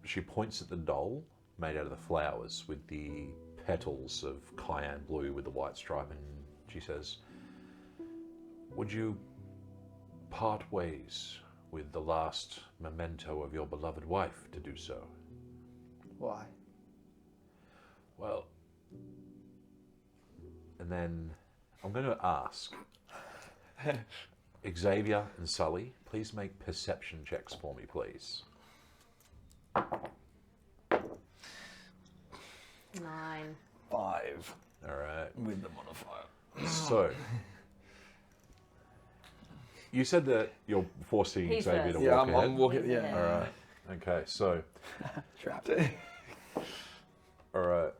She points at the doll made out of the flowers with the petals of cayenne blue with the white stripe, and she says, would you part ways with the last memento of your beloved wife to do so? Why? Well, and then I'm going to ask Xavier and Sully, please make perception checks for me, please. 9. 5 All right. with the modifier. So, you said that you're forcing He's Xavier first. to Yeah, walk ahead. I'm walking. Yeah. All right. Okay. So, Trapped. all right.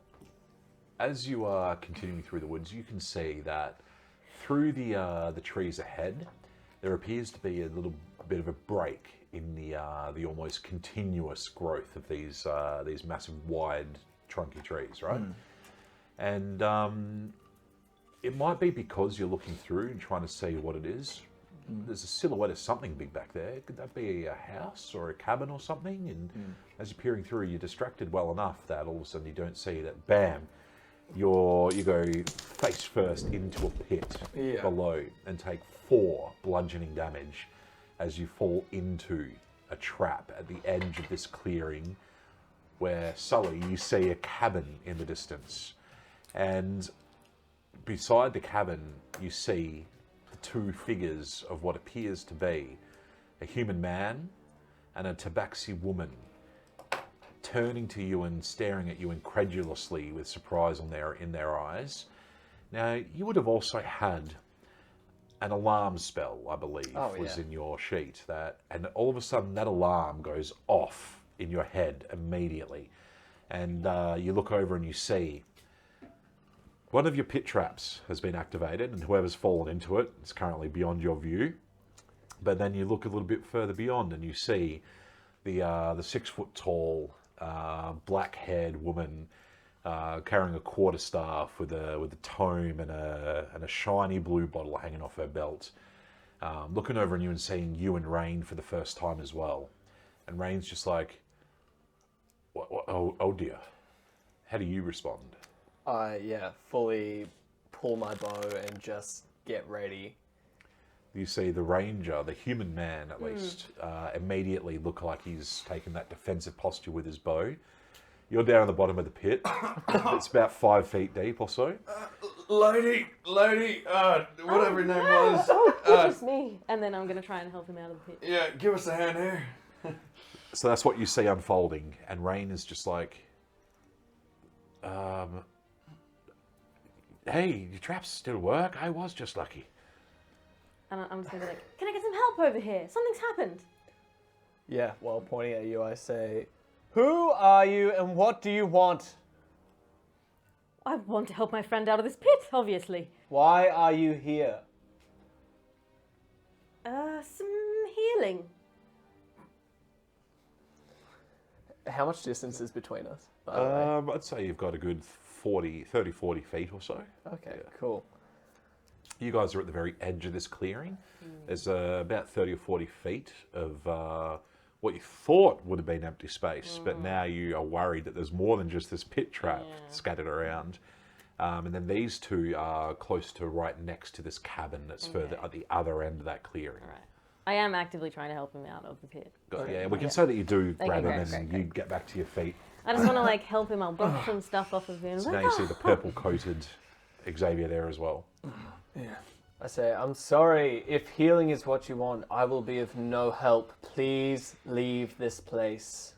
As you are continuing through the woods, you can see that through the trees ahead, there appears to be a little bit of a break in the almost continuous growth of these massive, wide, trunky trees, right? And it might be because you're looking through and trying to see what it is. There's a silhouette of something big back there. Could that be a house or a cabin or something? And as you're peering through, you're distracted well enough that all of a sudden you don't see that. Bam! You go face first into a pit below and take 4 bludgeoning damage as you fall into a trap at the edge of this clearing, where Sully, you see a cabin in the distance, and beside the cabin you see the 2 figures of what appears to be a human man and a tabaxi woman, turning to you and staring at you incredulously with surprise in their eyes. Now, you would have also had an alarm spell, I believe, was in your sheet, and all of a sudden that alarm goes off in your head immediately, and you look over and you see one of your pit traps has been activated, and whoever's fallen into it is currently beyond your view. But then you look a little bit further beyond and you see the 6-foot-tall, black-haired woman carrying a quarterstaff with a tome and a shiny blue bottle hanging off her belt, looking over at you and seeing you and Rain for the first time as well. And Rain's just like, oh dear. How do you respond? Fully pull my bow and just get ready. You see the ranger, the human man at least, immediately look like he's taken that defensive posture with his bow. You're down at the bottom of the pit. It's about 5 feet deep or so. Lady, whatever your name was. It's just me. And then I'm going to try and help him out of the pit. Yeah, give us a hand here. So that's what you see unfolding. And Rain is just like, hey, your traps still work? I was just lucky. And I'm just going to be like, can I get some help over here? Something's happened. Yeah, while pointing at you, I say, who are you and what do you want? I want to help my friend out of this pit, obviously. Why are you here? Some healing. How much distance is between us, by the way? I'd say you've got a good 30, 40 feet or so. Okay, cool. You guys are at the very edge of this clearing. There's about 30 or 40 feet of what you thought would have been empty space, but now you are worried that there's more than just this pit trap scattered around. And then these 2 are close to right next to this cabin that's further at the other end of that clearing. All right. I am actively trying to help him out of the pit. Yeah, we can say that you do grab him great, and you get back to your feet. I just want to help him. I'll brush some stuff off of him. So now you see the purple-coated Xavier there as well. Yeah. I say, I'm sorry. If healing is what you want, I will be of no help. Please leave this place.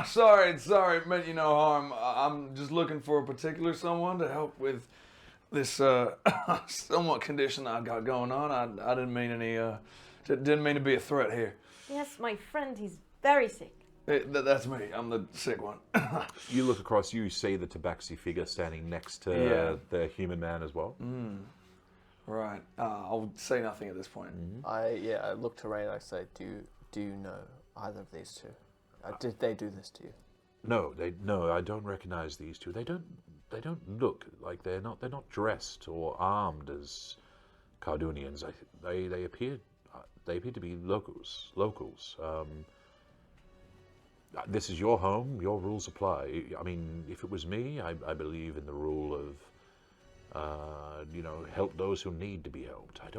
Sorry, meant you no harm. I'm just looking for a particular someone to help with this somewhat condition that I got going on. I didn't mean didn't mean to be a threat here. Yes, my friend, he's very sick. That's me. I'm the sick one. You look across, you see the tabaxi figure standing next to the human man as well. Right. I'll say nothing at this point. I look to Rain. I say, do you know either of these two? Did they do this to you? No, I don't recognize these two. They don't look like they're not dressed or armed as Cardunians. They appear to be locals. This is your home. Your rules apply. I mean, if it was me, I believe in the rule of, help those who need to be helped. I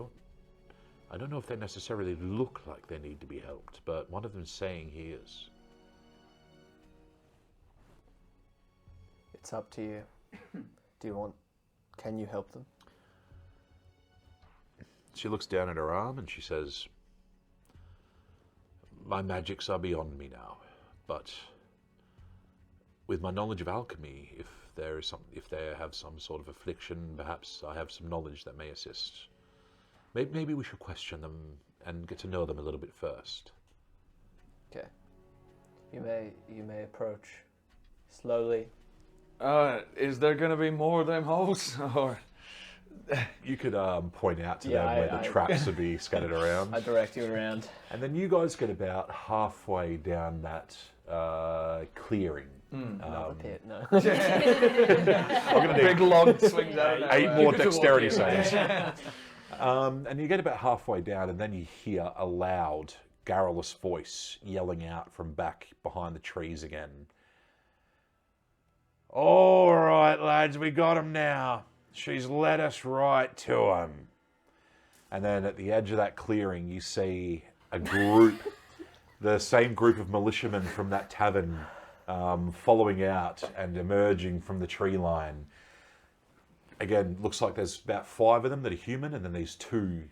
don't know if they necessarily look like they need to be helped, but one of them's saying he is. It's up to you. Can you help them? She looks down at her arm and she says, my magics are beyond me now, but with my knowledge of alchemy, if they have some sort of affliction, perhaps I have some knowledge that may assist. Maybe we should question them and get to know them a little bit first. Okay. You may approach slowly. Is there going to be more of them holes? Or you could point out to them where the traps would be scattered around. I direct you around. And then you guys get about halfway down that clearing. Another pit, no. I'm going to need big log swings out. 8 more dexterity saves. And you get about halfway down, and then you hear a loud, garrulous voice yelling out from back behind the trees again. All right, lads, we got him now. She's led us right to him. And then at the edge of that clearing, you see a group, the same group of militiamen from that tavern, following out and emerging from the tree line. Again, looks like there's about 5 of them that are human, and then these 2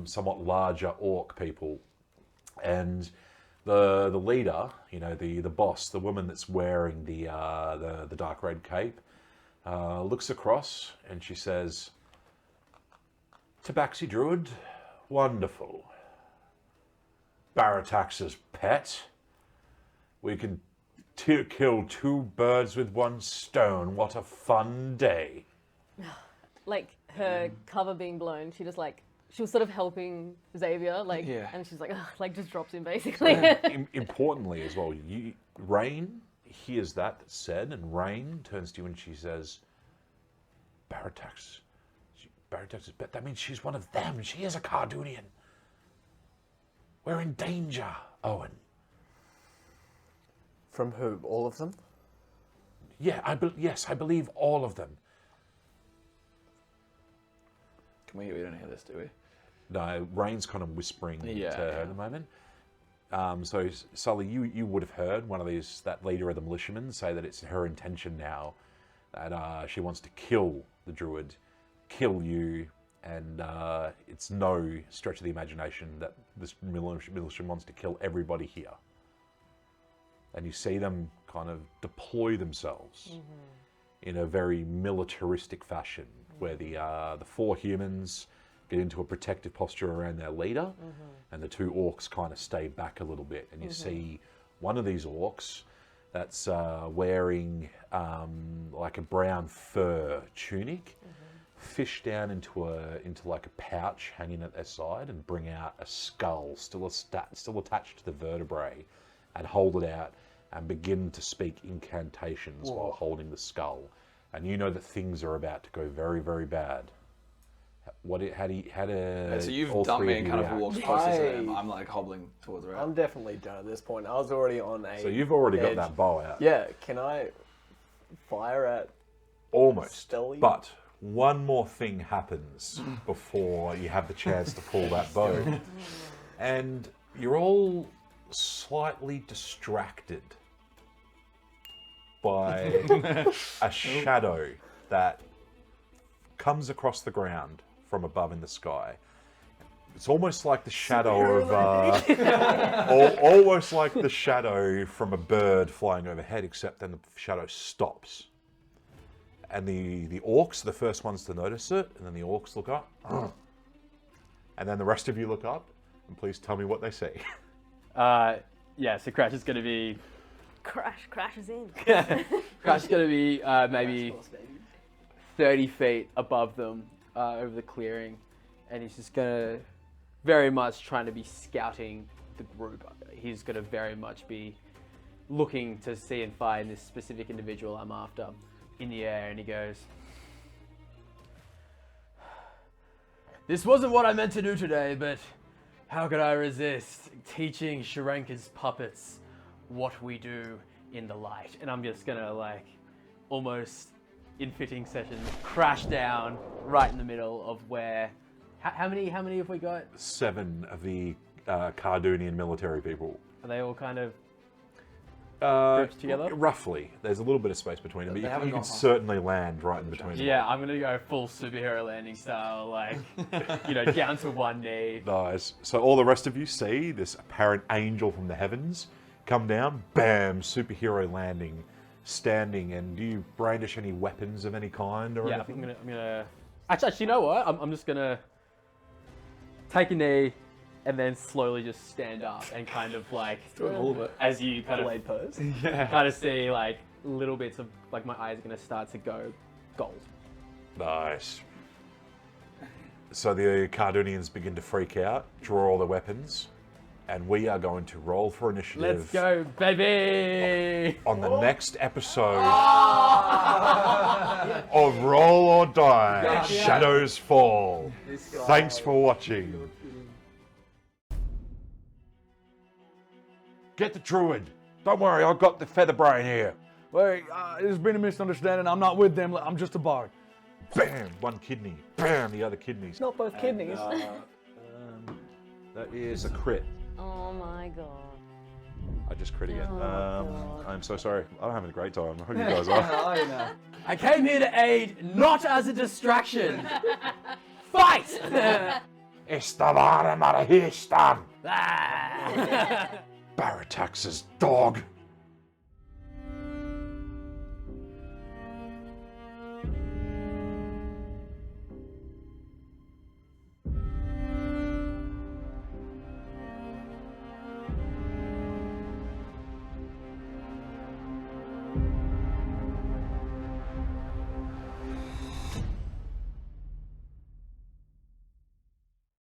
somewhat larger orc people. And the leader, the boss, the woman that's wearing the dark red cape, looks across and she says, Tabaxi Druid, wonderful. Baratax's pet. We can kill 2 birds with 1 stone. What a fun day. Like her cover being blown, she was sort of helping Xavier, and she's just drops him basically. Importantly as well, Rain hears that said, and Rain turns to you and she says, Baratax's pet. That means she's one of them. She is a Cardunian. We're in danger, Owen. From who? All of them? Yeah, yes, I believe all of them. We don't hear this, do we? No, Rain's kind of whispering to her at the moment. So, Sully, you would have heard one of that leader of the militiamen say that it's her intention now that she wants to kill the druid, kill you, and it's no stretch of the imagination that this militia wants to kill everybody here. And you see them kind of deploy themselves in a very militaristic fashion, where the 4 humans get into a protective posture around their leader, and the 2 orcs kind of stay back a little bit. And you see one of these orcs that's wearing like a brown fur tunic, fish down into like a pouch hanging at their side, and bring out a skull still attached to the vertebrae, and hold it out and begin to speak incantations while holding the skull. And you know that things are about to go very, very bad. So you've dumped me and kind of walked closer to them. I'm hobbling towards her. I'm definitely done at this point. I was already on a. So you've already got that bow out. Yeah. Can I fire at? Almost. Sully? But one more thing happens before you have the chance to pull that bow. And you're all slightly distracted by a shadow that comes across the ground from above in the sky. It's almost like the shadow of almost like the shadow from a bird flying overhead, except then the shadow stops. And the orcs are the first ones to notice it, and then the orcs look up. And then the rest of you look up, and please tell me what they say. Yeah, so Crash is going to be... Crash crashes in. Crash is going to be maybe 30 feet above them over the clearing. And he's just going to very much trying to be scouting the group. He's going to very much be looking to see and find this specific individual I'm after in the air. And he goes, "This wasn't what I meant to do today, but how could I resist teaching Sharenka's puppets what we do in the light?" And I'm just gonna, like, almost in fitting session, crash down right in the middle of where... How many have we got? 7 of the Cardunian military people. Are they all kind of grouped together? Roughly. There's a little bit of space between them, but haven't you gone can past certainly land right in between them. Yeah, I'm gonna go full superhero landing style, like, down to one knee. Nice. So all the rest of you see this apparent angel from the heavens come down, bam, superhero landing, standing, and do you brandish any weapons of any kind or Yeah, anything? I'm gonna... Actually, you know what? I'm just gonna take a knee and then slowly just stand up and kind of, like, all of it. as you kind Blade pose. kind of see, like, little bits of, like, my eyes are gonna start to go gold. Nice. So the Cardunians begin to freak out, draw all their weapons, and we are going to roll for initiative. Let's go, baby! On the next episode of Roll or Die, Shadows Fall. Thanks for watching. Get the druid. Don't worry, I've got the featherbrain here. Wait, there's been a misunderstanding. I'm not with them. I'm just a bard. Bam, one kidney. Bam, the other kidneys. Not both kidneys. That is a crit. Oh my god. I just crit again. Oh, God. I'm so sorry. I'm having a great time. I hope you guys are. Oh, you know. I came here to aid, not as a distraction. Fight! It's the bottom of the Houston. Ah. Baratax's dog.